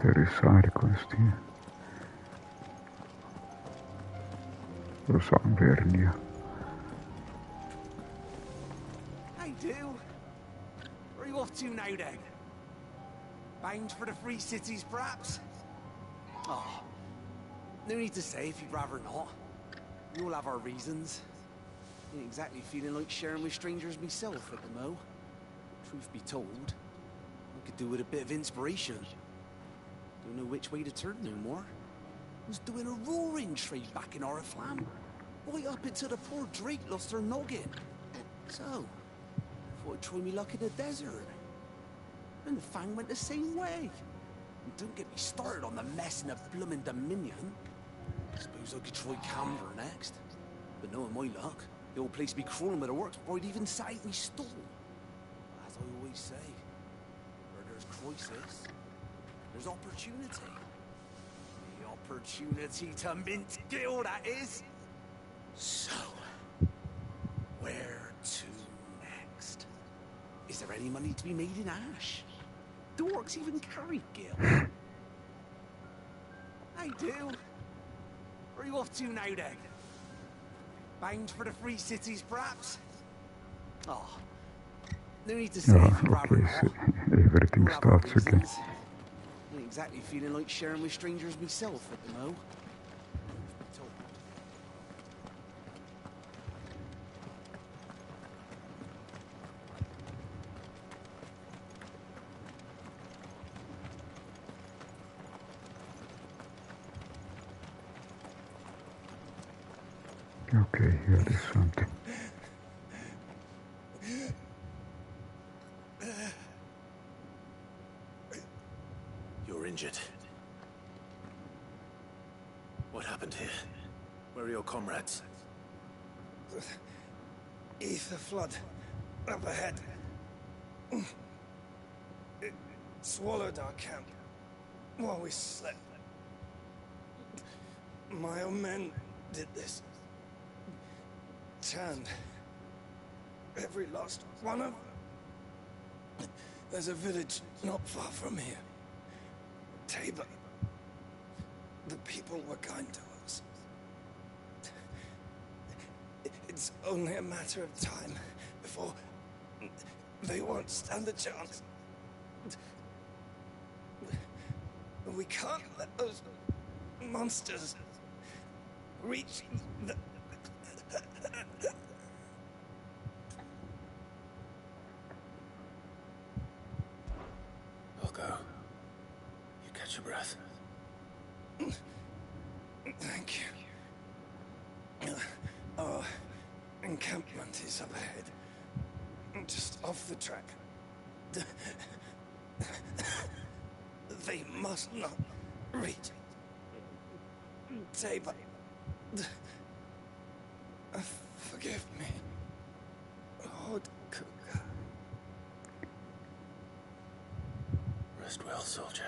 there is side quest here. Rosanvernia. Hey, do. Where are you off to now, then? Bound for the Free Cities, perhaps? Oh, no need to say if you'd rather not. We all have our reasons. Ain't exactly feeling like sharing with strangers myself at the mo. Truth be told, I could do with a bit of inspiration. Don't know which way to turn no more. Was doing a roaring trade back in Oriflamme. Right up until the poor Drake lost her noggin. So, thought I'd try me luck in the desert. And the Fang went the same way. And don't get me started on the mess in the bloomin' Dominion. Suppose I could try Camber next. But knowing my luck, the old place would be crawling with the works before I'd even set out me stall. As I always say, where there's crisis, there's opportunity. The opportunity to mint gil, that is. So, where to next? Is there any money to be made in ash? Do orcs even carry gil? I do. Where are you off to now, then? Bound for the Free Cities, perhaps? Oh, no need to say if you'd rather okay, so everything starts again. Ain't exactly feeling like sharing with strangers myself at the mo. Okay, here is something. You're injured. What happened here? Where are your comrades? Ether flood. Up ahead. It swallowed our camp while we slept. My own men did this. Turned every last one of them. There's a village not far from here. Tabor. The people were kind to us. It's only a matter of time before they won't stand a chance. We can't let those monsters reach the... I'll go. You catch your breath. Thank you. Our encampment is up ahead. Just off the track. They must not reach Tabor. Forgive me, Lord Cook. Rest well, soldier.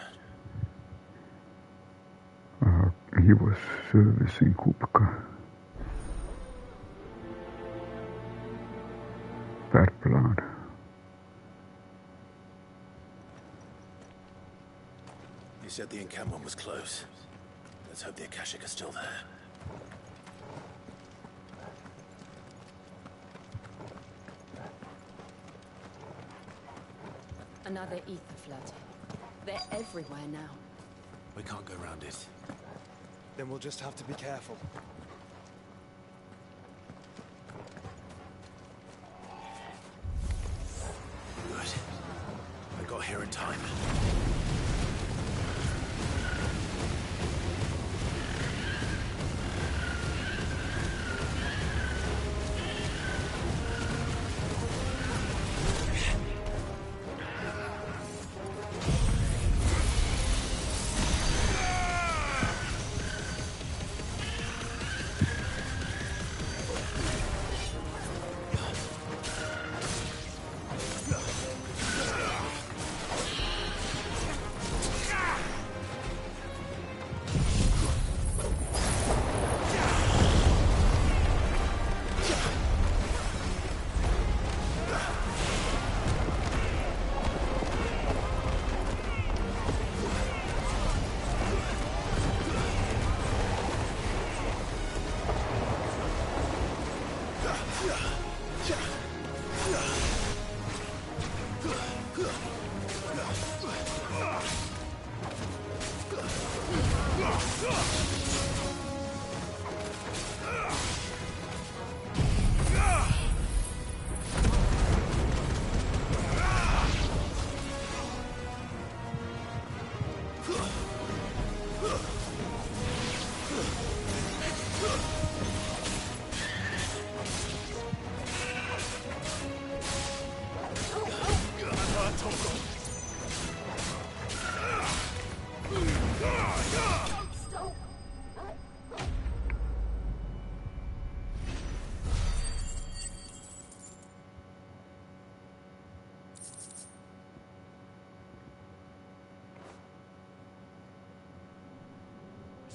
He was servicing Kupka. Bad blood. You said the encampment was close. Let's hope the Akashic are still there. Another ether flood. They're everywhere now. We can't go around it. Then we'll just have to be careful. Good. I got here in time.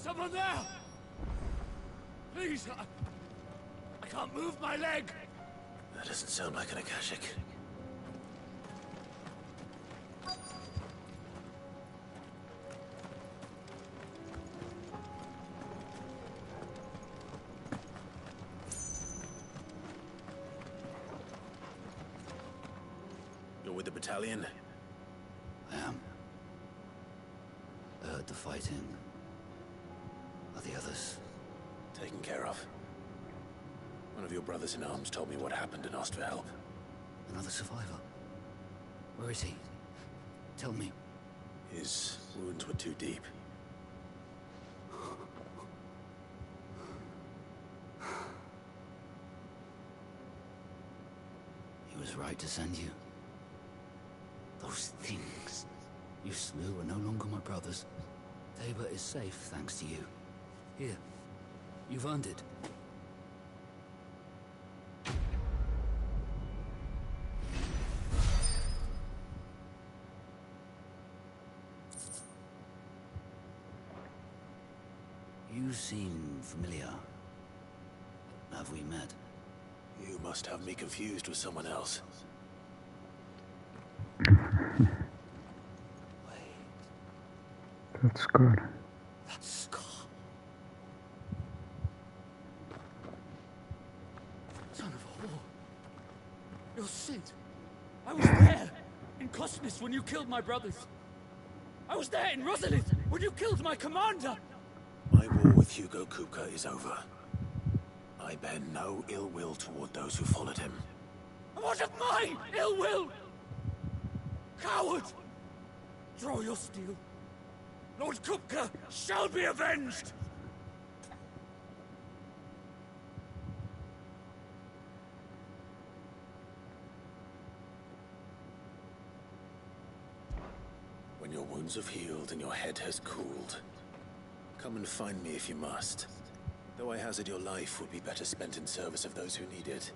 Someone there! Please, I can't move my leg! That doesn't sound like an Akashic. You're with the battalion? I am. I heard the fighting. Are the others? Taken care of. One of your brothers in arms told me what happened and asked for help. Another survivor? Where is he? Tell me. His wounds were too deep. He was right to send you. Those things you slew are no longer my brothers. Tabor is safe thanks to you. Here, you've earned it. You seem familiar. Have we met? You must have me confused with someone else. That's good. That scar. Son of a whore. You're Sid. I was there in Cosmos when you killed my brothers. I was there in Rosalith when you killed my commander. My war with Hugo Kupka is over. I bear no ill will toward those who followed him. And what of my ill will? Coward! Draw your steel. Lord Kupka shall be avenged! When your wounds have healed and your head has cooled, come and find me if you must. Though I hazard your life would be better spent in service of those who need it.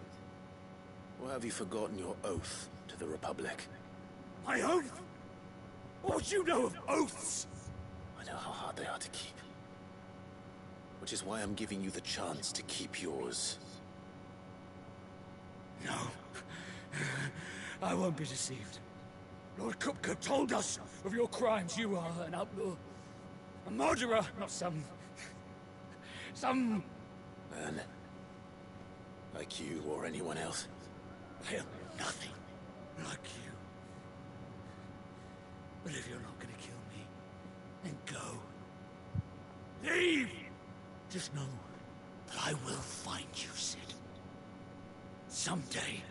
Or have you forgotten your oath to the Republic? My oath? What would you know of oaths? I know how hard they are to keep. Which is why I'm giving you the chance to keep yours. No. I won't be deceived. Lord Kupka told us of your crimes. You are an outlaw. A murderer, not some man. Like you or anyone else. I am nothing like you. But if you're not gonna kill me, then go. Leave! Just know that I will find you, Sid. Someday.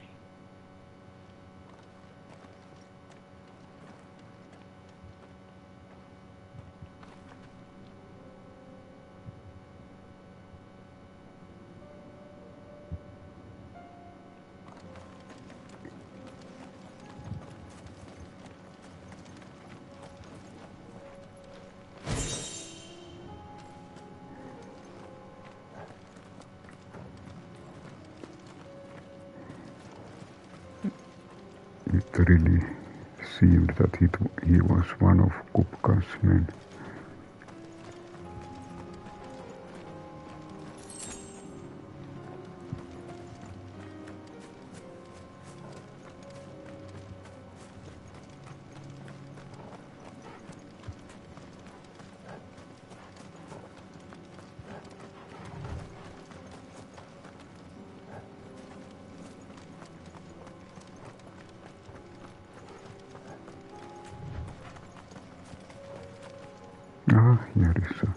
It really seemed that he was one of Kupka's men. Ah, here is a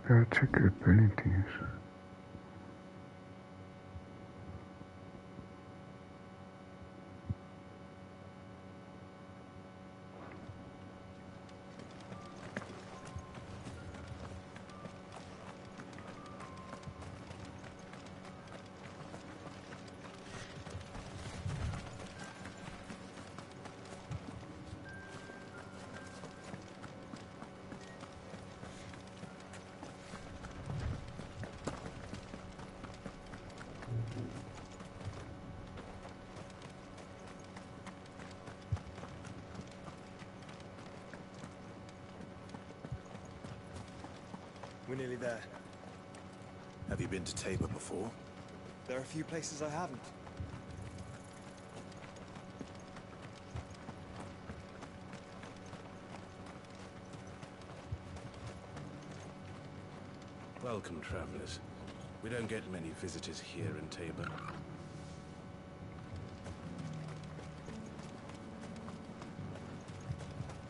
Gotta check your paintings. We're nearly there. Have you been to Tabor before? There are a few places I haven't. Welcome, travelers. We don't get many visitors here in Tabor.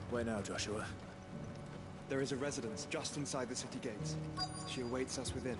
Where now, Joshua? There is a residence just inside the city gates. She awaits us within.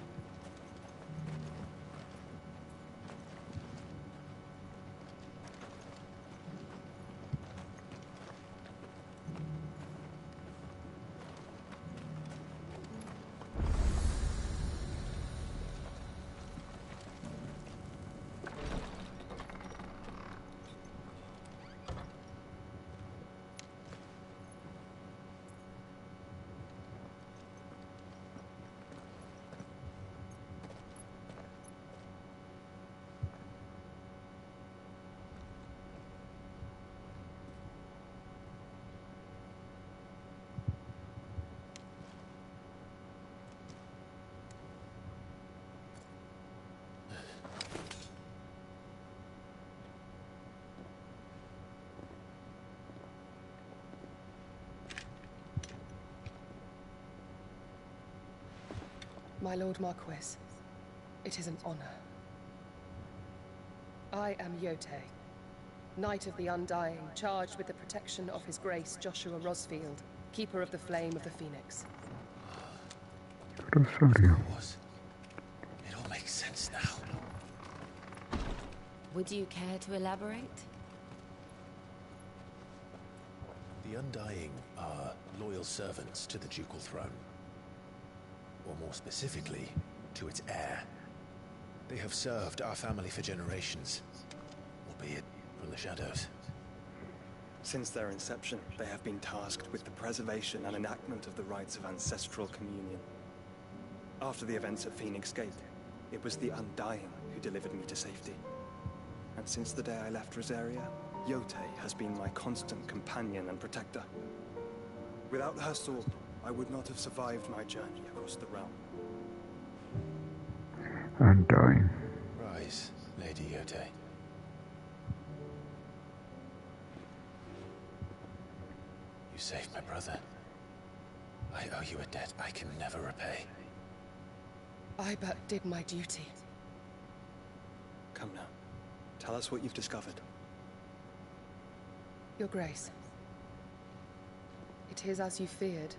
My Lord Marquis, it is an honor. I am Jote, Knight of the Undying, charged with the protection of His Grace Joshua Rosfield, Keeper of the Flame of the Phoenix. Of course. It all makes sense now. Would you care to elaborate? The Undying are loyal servants to the ducal throne. Or more specifically, to its heir. They have served our family for generations, albeit from the shadows. Since their inception, they have been tasked with the preservation and enactment of the rites of ancestral communion. After the events at Phoenix Gate, it was the Undying who delivered me to safety. And since the day I left Rosaria, Jote has been my constant companion and protector. Without her sword, I would not have survived my journey across the realm. Undying. Rise, Lady Jote. You saved my brother. I owe you a debt I can never repay. I but did my duty. Come now. Tell us what you've discovered. Your Grace. It is as you feared.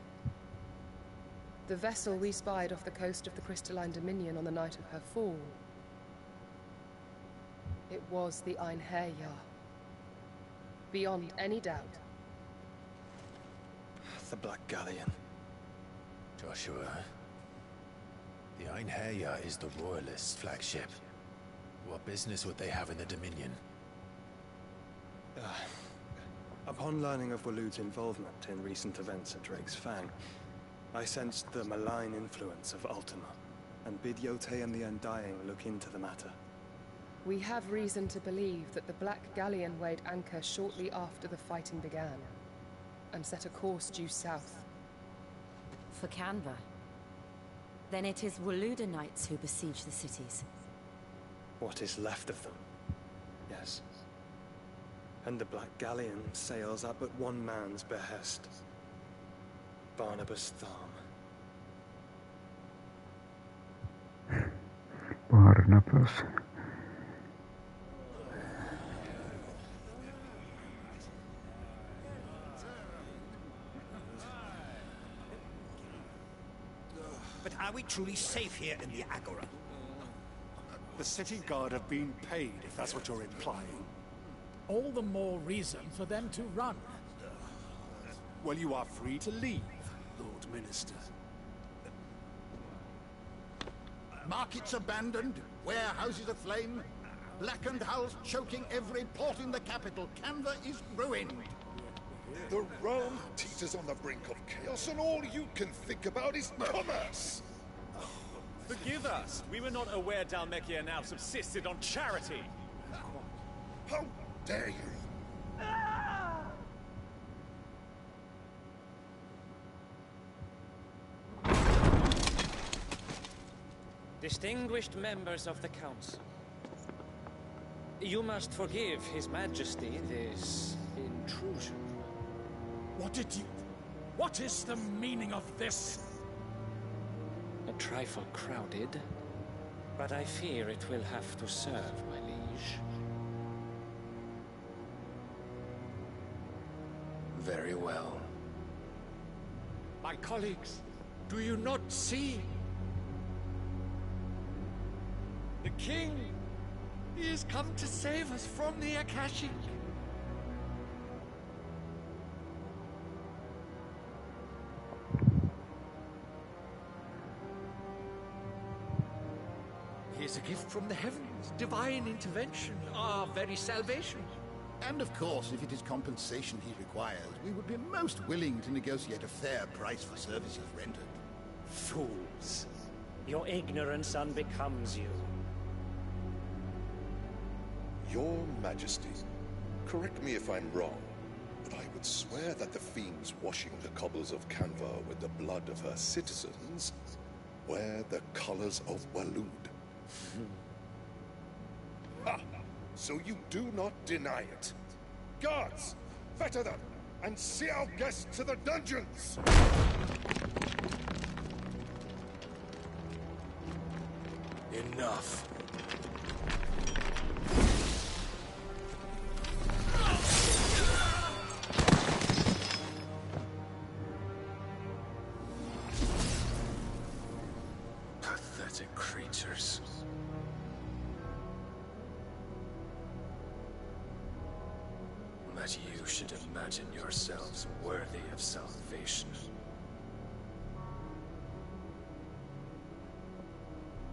The vessel we spied off the coast of the Crystalline Dominion on the night of her fall. It was the Einherjar. Beyond any doubt. The Black Galleon. Joshua, the Einherjar is the Royalists' flagship. What business would they have in the Dominion? Upon learning of Waloed's involvement in recent events at Drake's Fang, I sensed the malign influence of Ultima, and bid Jote and the Undying look into the matter. We have reason to believe that the Black Galleon weighed anchor shortly after the fighting began, and set a course due south. For Canva. Then it is Waloed Knights who besiege the cities. What is left of them? Yes. And the Black Galleon sails at but one man's behest. Barnabas Tharm. Barnabas. But are we truly safe here in the Agora? The city guard have been paid, if that's what you're implying. All the more reason for them to run. Well, you are free to leave, Lord Minister. Markets abandoned, warehouses aflame, blackened hulls choking every port in the capital. Canva is ruined. The realm teeters on the brink of chaos, and all you can think about is commerce. Forgive us. We were not aware Dhalmekia now subsisted on charity. How dare you? Distinguished members of the Council, you must forgive His Majesty this intrusion. What is the meaning of this? A trifle crowded, but I fear it will have to serve, my liege. Very well. My colleagues, do you not see? The king! He has come to save us from the Akashic! He is a gift from the heavens, divine intervention, our very salvation. And of course, if it is compensation he requires, we would be most willing to negotiate a fair price for services rendered. Fools! Your ignorance unbecomes you. Your Majesty, correct me if I'm wrong, but I would swear that the fiends washing the cobbles of Canva with the blood of her citizens wear the colors of Waloed. Ha! So you do not deny it. Guards, fetter them, and see our guests to the dungeons! Enough. Pathetic creatures. That you should imagine yourselves worthy of salvation.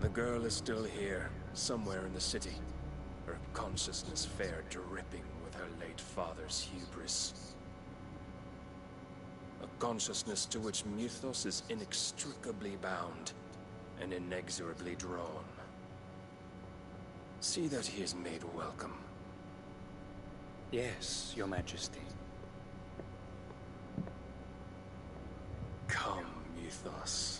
The girl is still here, somewhere in the city. Her consciousness fair dripping with her late father's hubris. A consciousness to which Mythos is inextricably bound and inexorably drawn. See that he is made welcome. Yes, Your Majesty. Come, Mythos.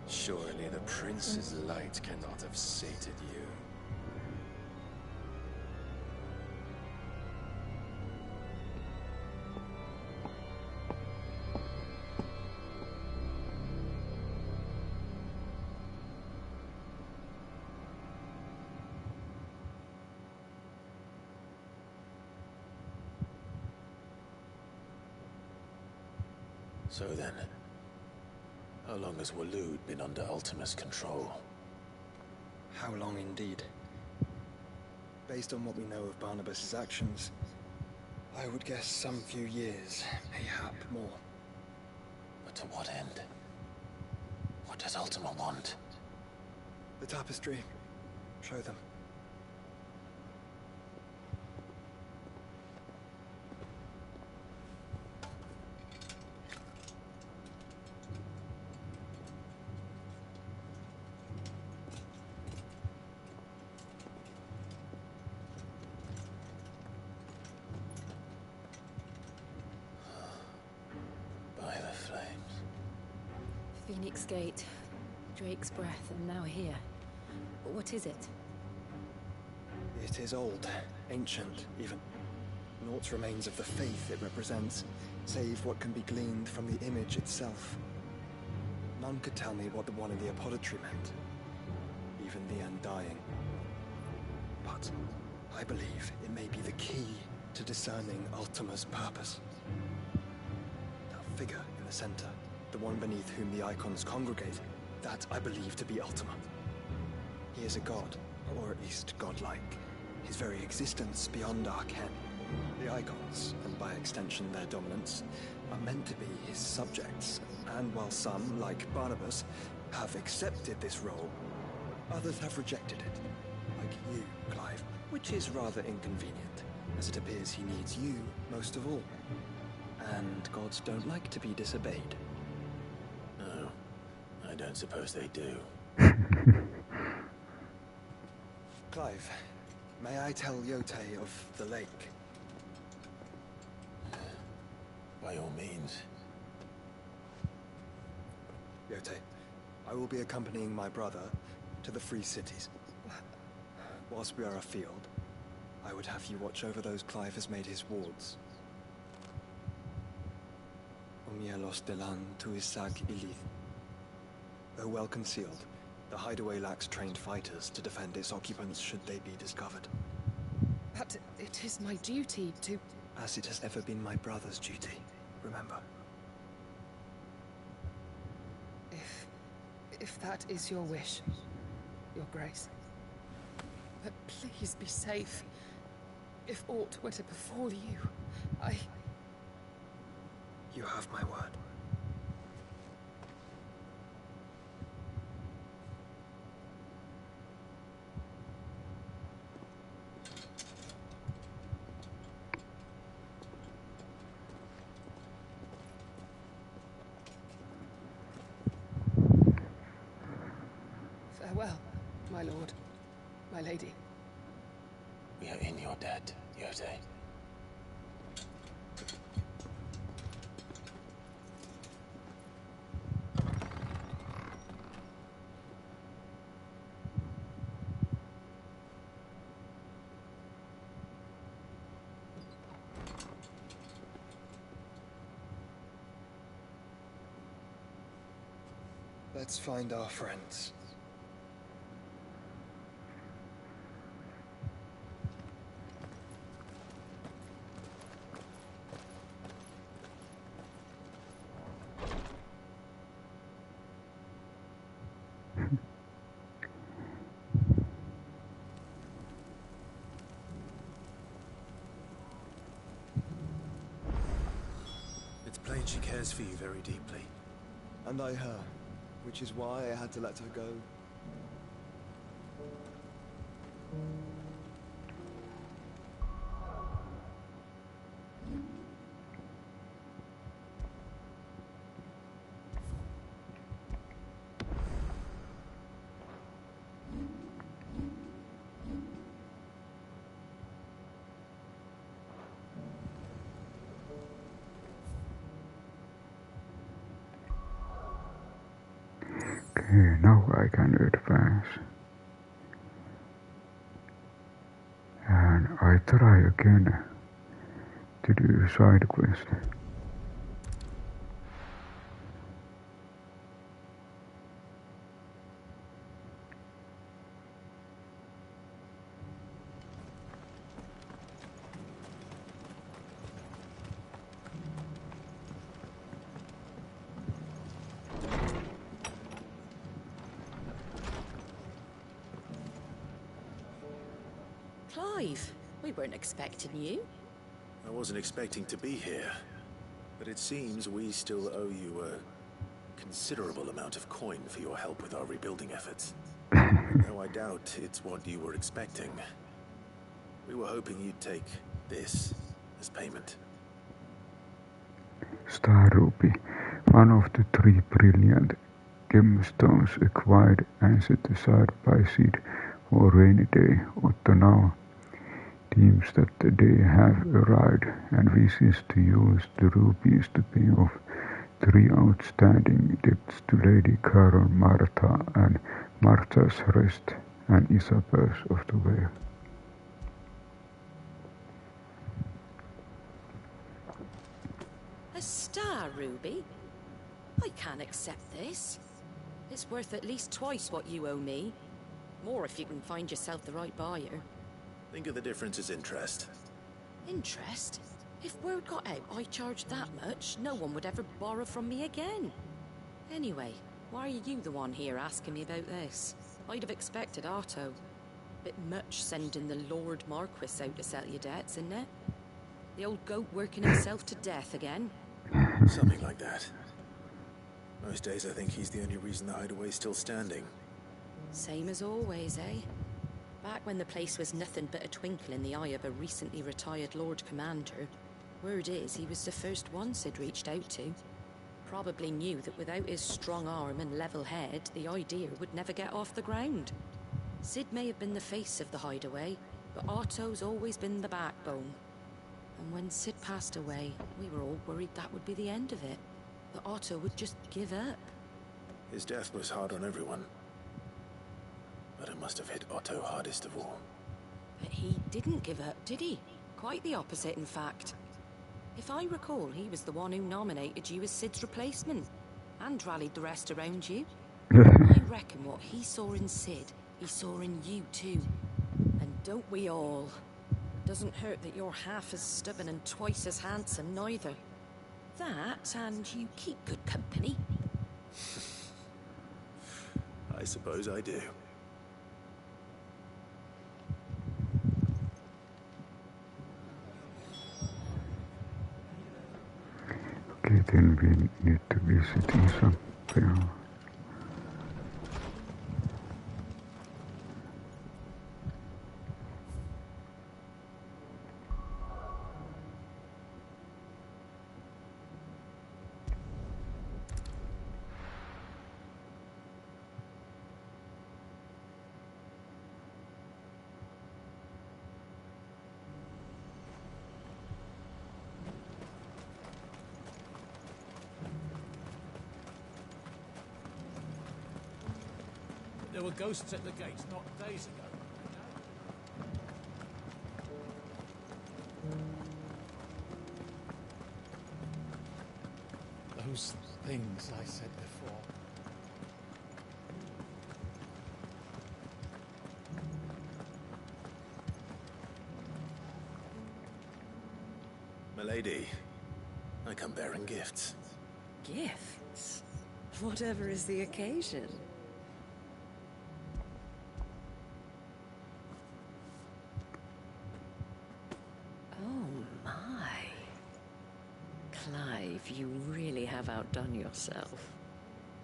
Surely the prince's light cannot have sated you. So then, how long has Waloed been under Ultima's control? How long indeed? Based on what we know of Barnabas's actions, I would guess some few years, mayhap more. But to what end? What does Ultima want? The tapestry. Show them. Phoenix Gate, Drake's Breath, and now here. What is it? It is old, ancient, even. Naught remains of the faith it represents, save what can be gleaned from the image itself. None could tell me what the one in the apothecary meant, even the Undying. But I believe it may be the key to discerning Ultima's purpose. figure in the center, the one beneath whom the icons congregate, that I believe to be Ultima. He is a god, or at least godlike, his very existence beyond our ken. The icons, and by extension their dominants, are meant to be his subjects, and while some, like Barnabas, have accepted this role, others have rejected it, like you, Clive, which is rather inconvenient, as it appears he needs you most of all. And gods don't like to be disobeyed. No, I don't suppose they do. Clive, may I tell Jote of the lake? By all means. Jote, I will be accompanying my brother to the Free Cities. Whilst we are afield, I would have you watch over those Clive has made his wards. Omielos delan tuisag ilith. Though well concealed, the Hideaway lacks trained fighters to defend its occupants should they be discovered. But it is my duty to... As it has ever been my brother's duty, remember. If that is your wish, Your Grace. But please be safe. If aught were to befall you, You have my word. Farewell, my lord, my lady. We are in your debt, Jote. Let's find our friends. It's plain she cares for you very deeply. And I her, which is why I had to let her go. Okay, now I can advance. And I try again to do a side quest. Clive, we weren't expecting you. I wasn't expecting to be here, but it seems we still owe you a considerable amount of coin for your help with our rebuilding efforts. Though I doubt it's what you were expecting. We were hoping you'd take this as payment. Star Ruby, one of the 3 brilliant gemstones acquired and set aside by Sid for a rainy day. Otto now deems that the day have arrived and wishes to use the rubies to pay off 3 outstanding debts to Lady Charon, Martha, and Martha's Rest, and Isabel's of the Vale. A star ruby? I can't accept this. It's worth at least twice what you owe me. More if you can find yourself the right buyer. Think of the difference as interest. Interest? If word got out I charged that much, no one would ever borrow from me again. Anyway, why are you the one here asking me about this? I'd have expected Otto. Bit much sending the Lord Marquis out to settle your debts, isn't it? The old goat working himself to death again? Something like that. Most days I think he's the only reason the Hideaway's still standing. Same as always, eh? Back when the place was nothing but a twinkle in the eye of a recently retired Lord Commander, word is he was the first one Sid reached out to. Probably knew that without his strong arm and level head, the idea would never get off the ground. Sid may have been the face of the Hideaway, but Otto's always been the backbone. And when Sid passed away, we were all worried that would be the end of it. That Otto would just give up. His death was hard on everyone. But it must have hit Otto hardest of all. But he didn't give up, did he? Quite the opposite, in fact. If I recall, he was the one who nominated you as Sid's replacement. And rallied the rest around you. I reckon what he saw in Sid, he saw in you too. And don't we all? Doesn't hurt that you're half as stubborn and twice as handsome, neither. That, and you keep good company. I suppose I do. Okay, then we need to be sitting something. There were ghosts at the gates not days ago. Those things I said before. Milady, I come bearing gifts. Gifts? Whatever is the occasion. Clive, you really have outdone yourself.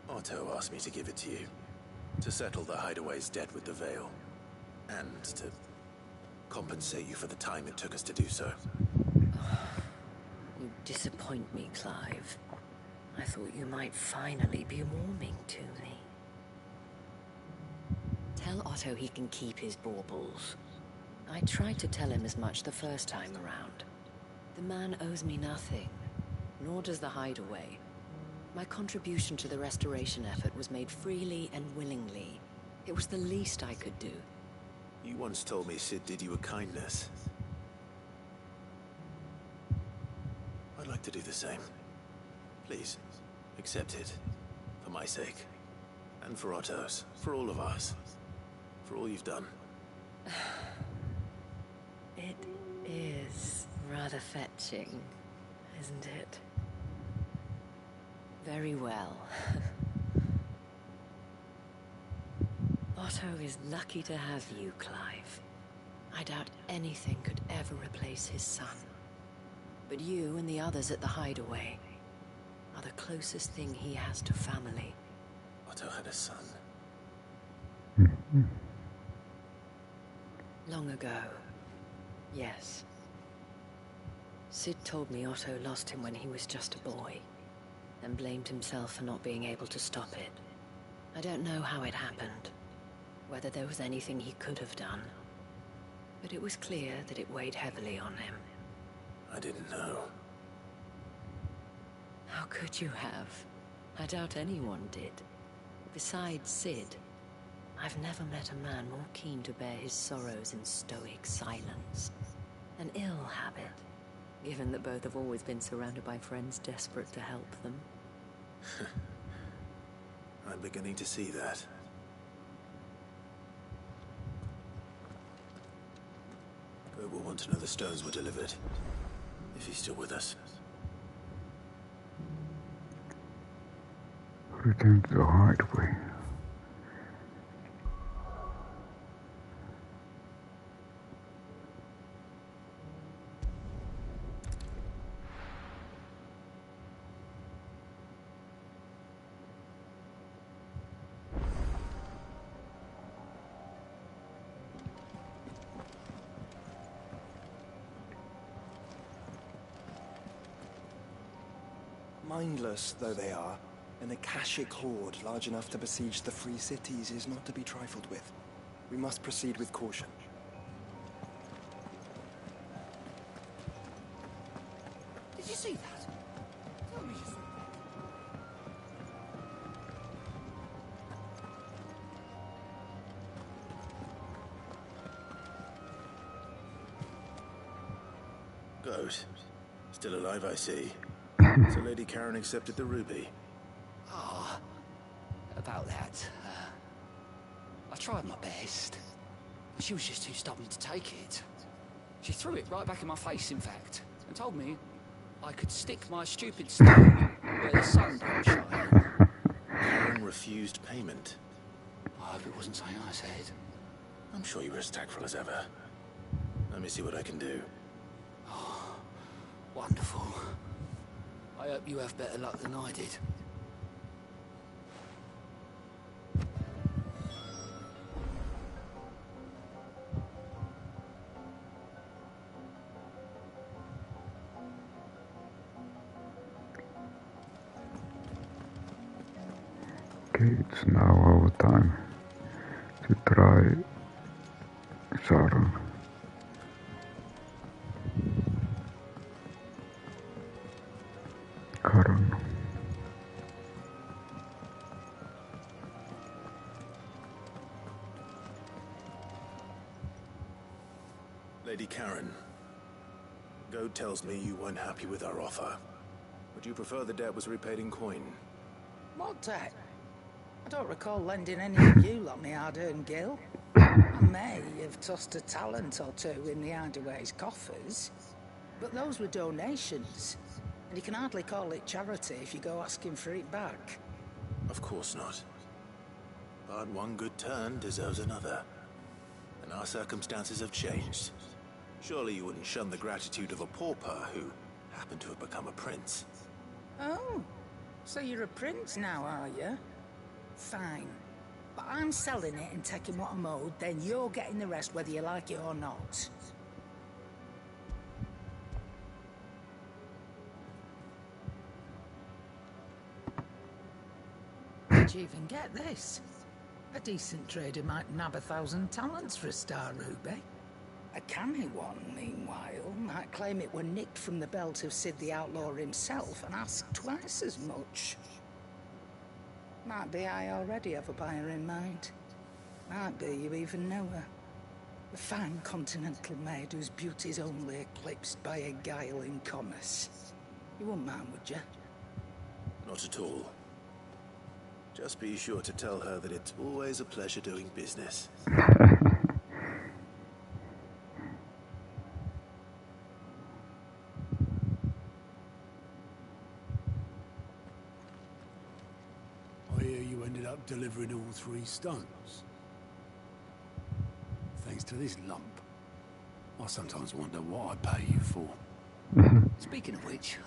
Otto asked me to give it to you. To settle the Hideaway's debt with the Veil. And to compensate you for the time it took us to do so. You disappoint me, Clive. I thought you might finally be warming to me. Tell Otto he can keep his baubles. I tried to tell him as much the first time around. The man owes me nothing. Nor does the Hideaway. My contribution to the restoration effort was made freely and willingly. It was the least I could do. You once told me Sid did you a kindness. I'd like to do the same. Please, accept it. For my sake. And for Otto's. For all of us. For all you've done. It is rather fetching, isn't it? Very well. Otto is lucky to have you, Clive. I doubt anything could ever replace his son. But you and the others at the Hideaway are the closest thing he has to family. Otto had a son. Long ago, yes. Sid told me Otto lost him when he was just a boy. And blamed himself for not being able to stop it. I don't know how it happened, whether there was anything he could have done, but it was clear that it weighed heavily on him. I didn't know. How could you have? I doubt anyone did. Besides Sid, I've never met a man more keen to bear his sorrows in stoic silence. An ill habit, given that both have always been surrounded by friends desperate to help them. I'm beginning to see that. But we'll want to know the stones were delivered. If he's still with us. Return to the Hideaway. Mindless though they are, an Akashic horde large enough to besiege the free cities is not to be trifled with. We must proceed with caution. Did you see that? Tell me you saw that. Gaute. Still alive, I see. So Lady Charon accepted the ruby. Ah, about that. I tried my best. She was just too stubborn to take it. She threw it right back in my face, in fact, and told me I could stick my stupid stone where the sun don't shine. Charon refused payment. I hope it wasn't something I said. I'm sure you were as tactful as ever. Let me see what I can do. Oh, wonderful. I hope you have better luck than I did. Okay, it's now our time to try Charon. Charon. Lady Charon, Gaute tells me you weren't happy with our offer. Would you prefer the debt was repaid in coin? What debt? I don't recall lending any of you like my hard-earned gil. I may have tossed a talent or two in the Hideaway's coffers, but those were donations, and you can hardly call it charity if you go asking for it back. Of course not. But one good turn deserves another. And our circumstances have changed. Surely you wouldn't shun the gratitude of a pauper who happened to have become a prince. Oh, so you're a prince now, are you? Fine. But I'm selling it and taking what I'm owed, then you're getting the rest whether you like it or not. Did you even get this? A decent trader might nab 1,000 talents for a star ruby. A canny one, meanwhile, might claim it were nicked from the belt of Sid the Outlaw himself and ask twice as much. Might be I already have a buyer in mind. Might be you even know her. A fine continental maid whose beauty's only eclipsed by a guile in commerce. You wouldn't mind, would you? Not at all. Just be sure to tell her that it's always a pleasure doing business. I hear you ended up delivering all 3 stones. Thanks to this lump. I sometimes wonder what I pay you for. Speaking of which,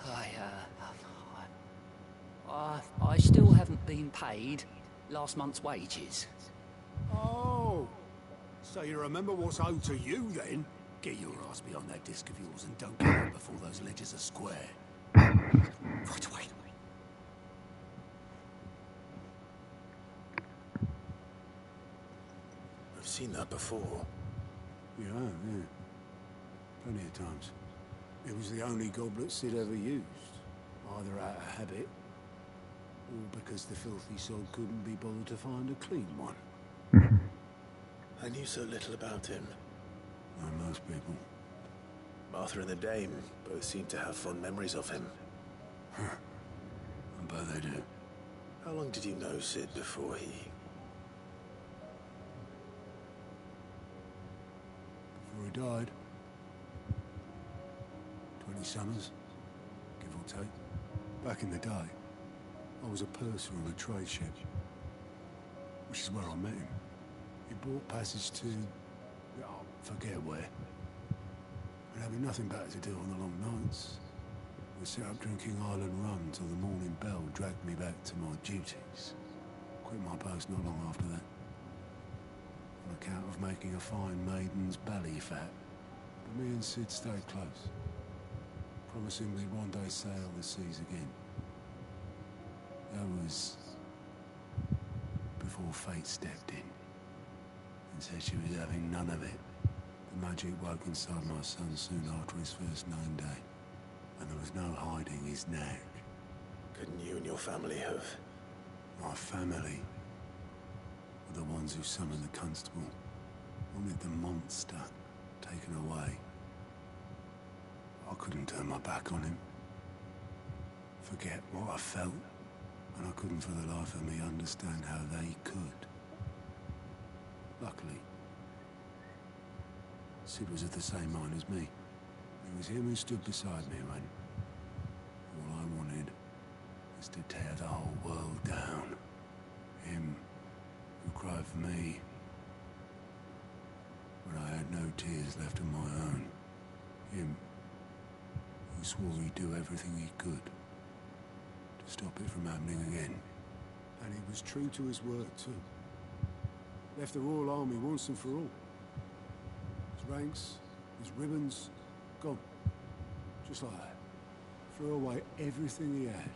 I still haven't been paid last month's wages. Oh, so you remember what's owed to you then? Get your ass behind that disc of yours and don't get out before those ledgers are square. Right away. I've seen that before. Yeah, yeah. Plenty of times. It was the only goblet Sid ever used. Either out of habit, or because the filthy sod couldn't be bothered to find a clean one. I knew so little about him. Like most people. Martha and the Dame both seem to have fond memories of him. I bet they do. How long did you know Sid before he... Before he died. 20 summers, give or take. Back in the day, I was a purser on a trade ship, which is where I met him. He bought passage to... oh, forget where. And having nothing better to do on the long nights, we set up drinking island rum till the morning bell dragged me back to my duties. Quit my post not long after that. On account of making a fine maiden's belly fat. But me and Sid stayed close, promising we'd one day sail the seas again. That was before fate stepped in and said she was having none of it. The magic woke inside my son soon after his first known day, and there was no hiding his knack. Couldn't you and your family have? My family were the ones who summoned the constable, wanted the monster taken away. I couldn't turn my back on him, forget what I felt, and I couldn't for the life of me understand how they could. Luckily, Sid was of the same mind as me. It was him who stood beside me when all I wanted was to tear the whole world down. Him who cried for me when I had no tears left of my own. Him who swore he'd do everything he could to stop it from happening again. And he was true to his word too. Left the Royal Army once and for all. His ranks, his ribbons, gone. Just like that. Threw away everything he had.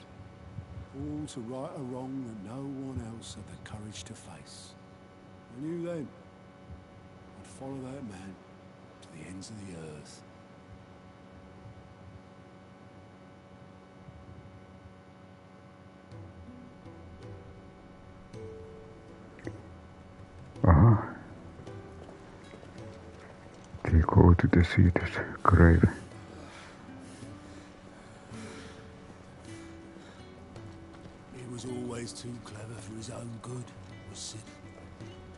All to right a wrong that no one else had the courage to face. I knew then I'd follow that man to the ends of the earth. They go to the seated grave. He was always too clever for his own good, was Sid.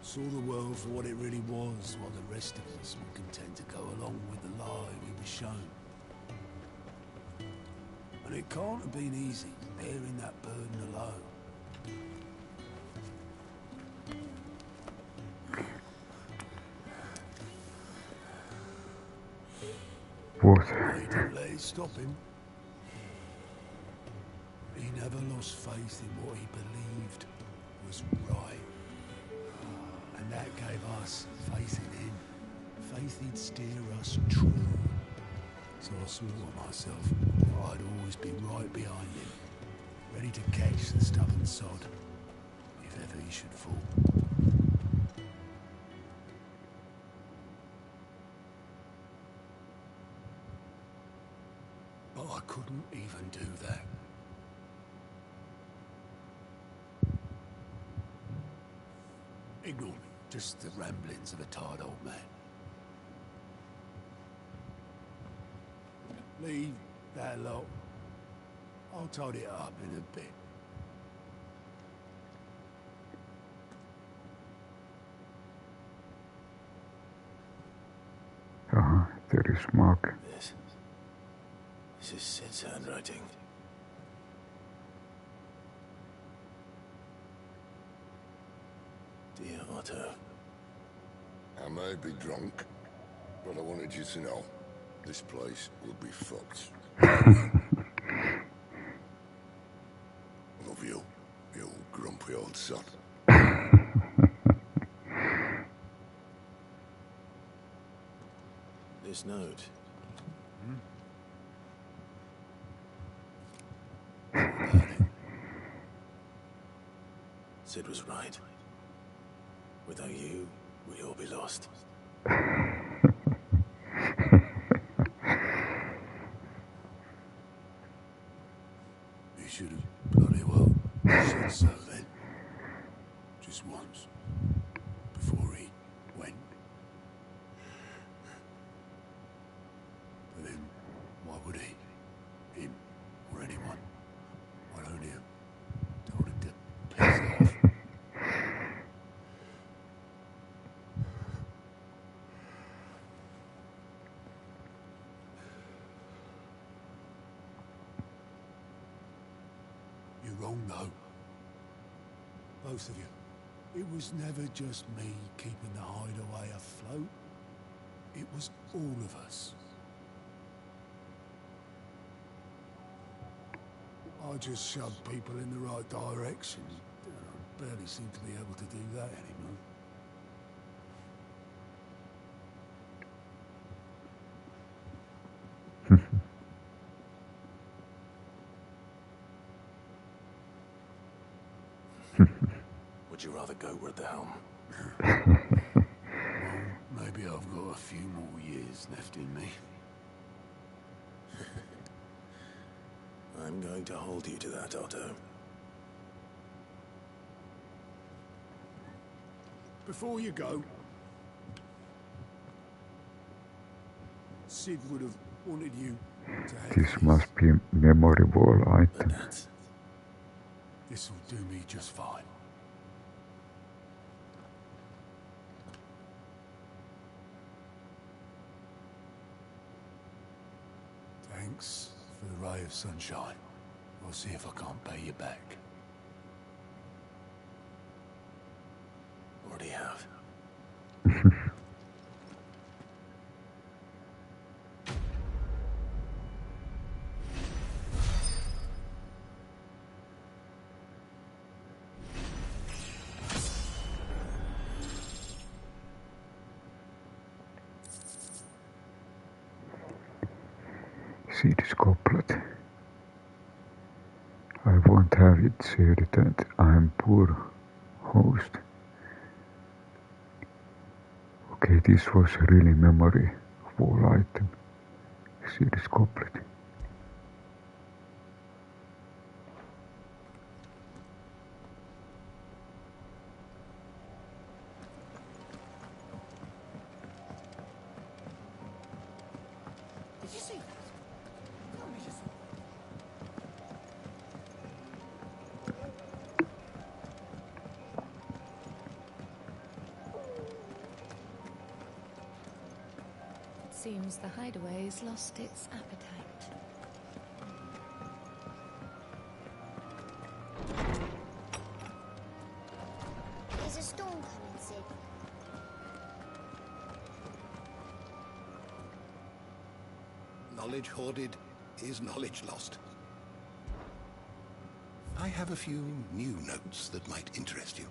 Saw the world for what it really was, while the rest of us were content to go along with the lie we were shown. And it can't have been easy, bearing that burden alone. What? He didn't let it stop him. He never lost faith in what he believed was right. And that gave us faith in him. Faith he'd steer us true. So I swore to myself that I'd always be right behind him, ready to catch the stubborn sod, if ever he should fall. But I couldn't even do that. Ignore me, just the ramblings of a tired old man. Leave that lot. I'll tidy it up in a bit. There is Mark. This is Sid's handwriting. Dear Otto. I may be drunk, but I wanted you to know this place will be fucked. Love you, you old grumpy old sod. This note. Sid was right. Without you, we'd all be lost. He should have bloody well said so then. Just once. Before he went. But then, why would he? Him or anyone? I'd only have told him to piss off. wrong, though. Both of you. It was never just me keeping the hideaway afloat. It was all of us. I just shoved people in the right direction. I barely seem to be able to do that anymore. Would you rather Gote at the helm? Well, maybe I've got a few more years left in me. I'm going to hold you to that, Otto. Before you go, Sid would have wanted you to have This must be a memorable item. This will do me just fine. Thanks for the ray of sunshine. I'll see if I can't pay you back. Already have. See this goblet. I won't have it said that I'm poor host. Okay, this was really memorable item. See this goblet. Did you see that? Tell me you saw. Seems the Hideaway's lost its appetite. There's a storm coming, Sid. Knowledge hoarded is knowledge lost. I have a few new notes that might interest you.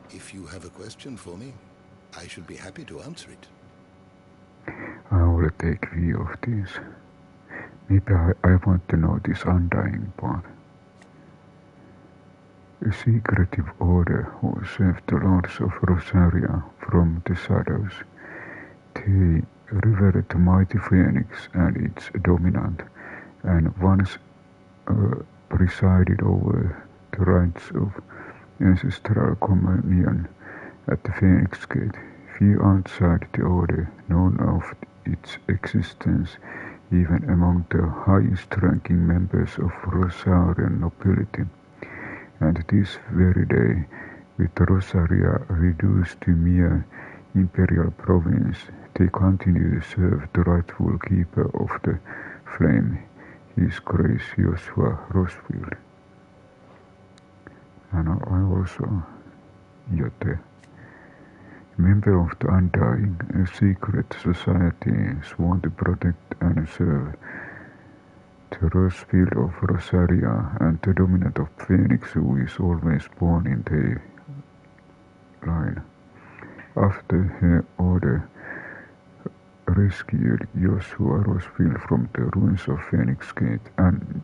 If you have a question for me, I should be happy to answer it. I will take view of this. Maybe I want to know this undying part. A secretive order who served the lords of Rosaria from the shadows. They revered the mighty phoenix and its dominant, and once presided over the rites of ancestral communion at the Phoenix Gate. Few outside the order known of its existence, even among the highest-ranking members of Rosarian nobility. And this very day, with Rosaria reduced to mere imperial province, they continue to serve the rightful keeper of the flame, His Grace Joshua Rosfield. And I also Jote, member of the Undying, a secret society sworn to protect and serve the Rosfield of Rosaria and the dominant of Phoenix, who is always born in their line. After her order rescued Joshua Rosfield from the ruins of Phoenix Gate and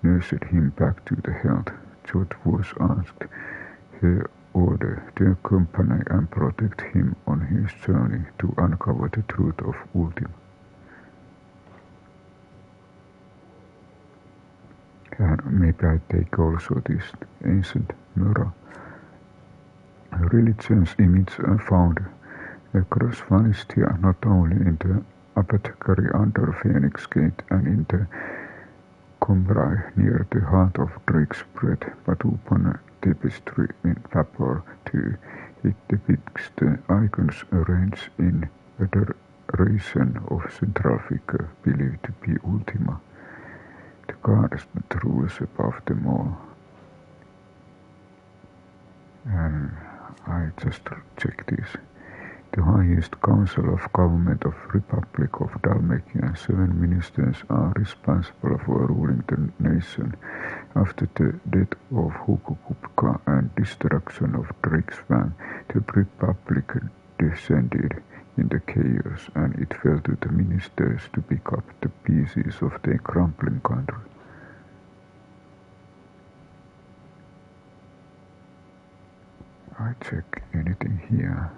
nursed him back to the health, Jote was asked her order to accompany and protect him on his journey to uncover the truth of Ultima. And maybe I take also this ancient mirror. Religion's image found across Philistia, not only in the apothecary under Phoenix Gate and in the Combrai near the heart of Drake's Bread, but upon a tapestry in Tabor too. It depicts the icons arranged in garrison of central figure believed to be Ultima, the guards that rules above them all. And I just checked this. The highest council of government of Republic of Dhalmekia and 7 ministers are responsible for ruling the nation after the death of Hukukupka and destruction of Drixfang. The Republic descended in the chaos, and it fell to the ministers to pick up the pieces of their crumbling country. I check anything here.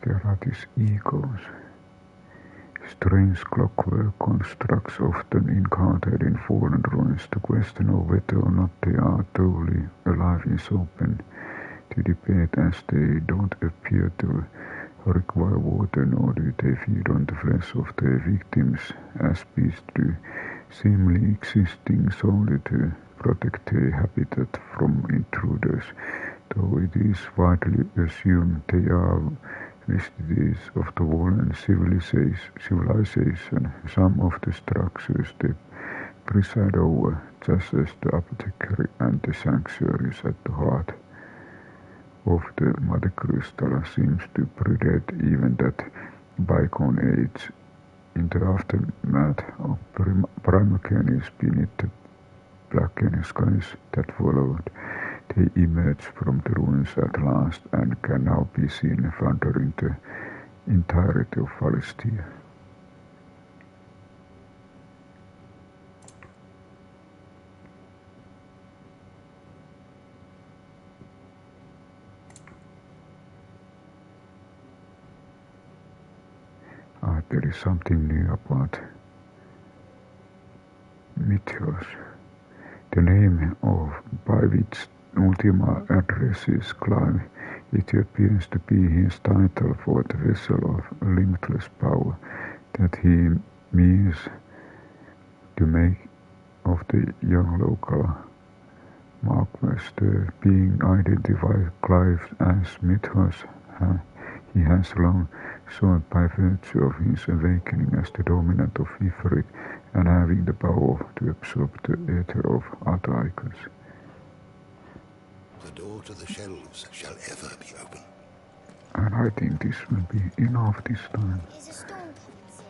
There are these echoes. Strange clockwork constructs often encountered in fallen ruins. The question of whether or not they are truly alive is open to debate, as they don't appear to require water, nor do they feed on the flesh of their victims as beasts do, seemingly existing solely to protect their habitat from intruders, though it is widely assumed they are vestiges of the Wallen civilization. Some of the structures they preside over, just as the apothecary and the sanctuaries at the heart of the Mother Crystal, seems to predate even that bygone age. In the aftermath of Primacanis beneath the blackened skies that followed, they emerged from the ruins at last and can now be seen thundering the entirety of Philistia. There is something new about Mythos. The name by which Ultima addresses Clive, it appears to be his title for the vessel of limitless power that he means to make of the young local Marquess. The being identified Clive as Mythos he has long sought by virtue of his awakening as the dominant of Ifrit and having the power to absorb the ether of other icons. The door to the shelves shall ever be open. And I think this will be enough this time. Is a storm coming soon?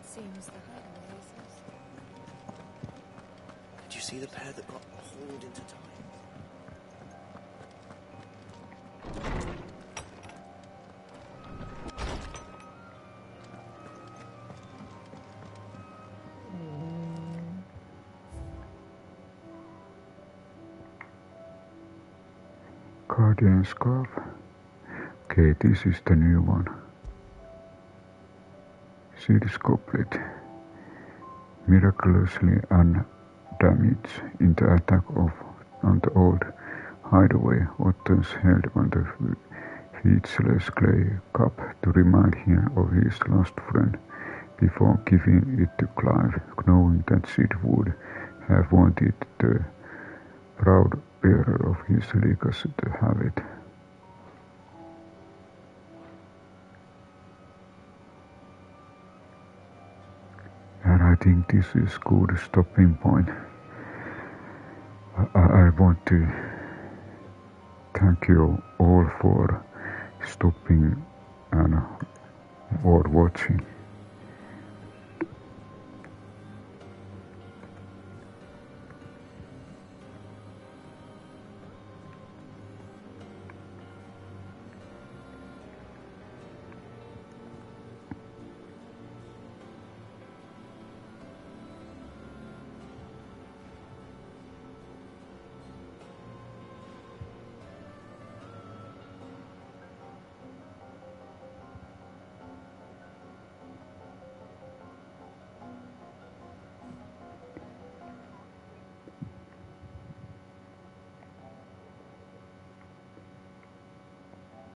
Seems the hideaway is lost. Did you see the pair that got hauled into time? Guardian Scarf. Okay, this is the new one. See this Goblet. Miraculously undamaged in the attack on the old Hideaway, Otto's held on the featureless clay cup to remind him of his lost friend before giving it to Clive, knowing that Sid would have wanted the proud bearer of his legacy to have it. And I think this is good stopping point. I want to thank you all for stopping and or watching.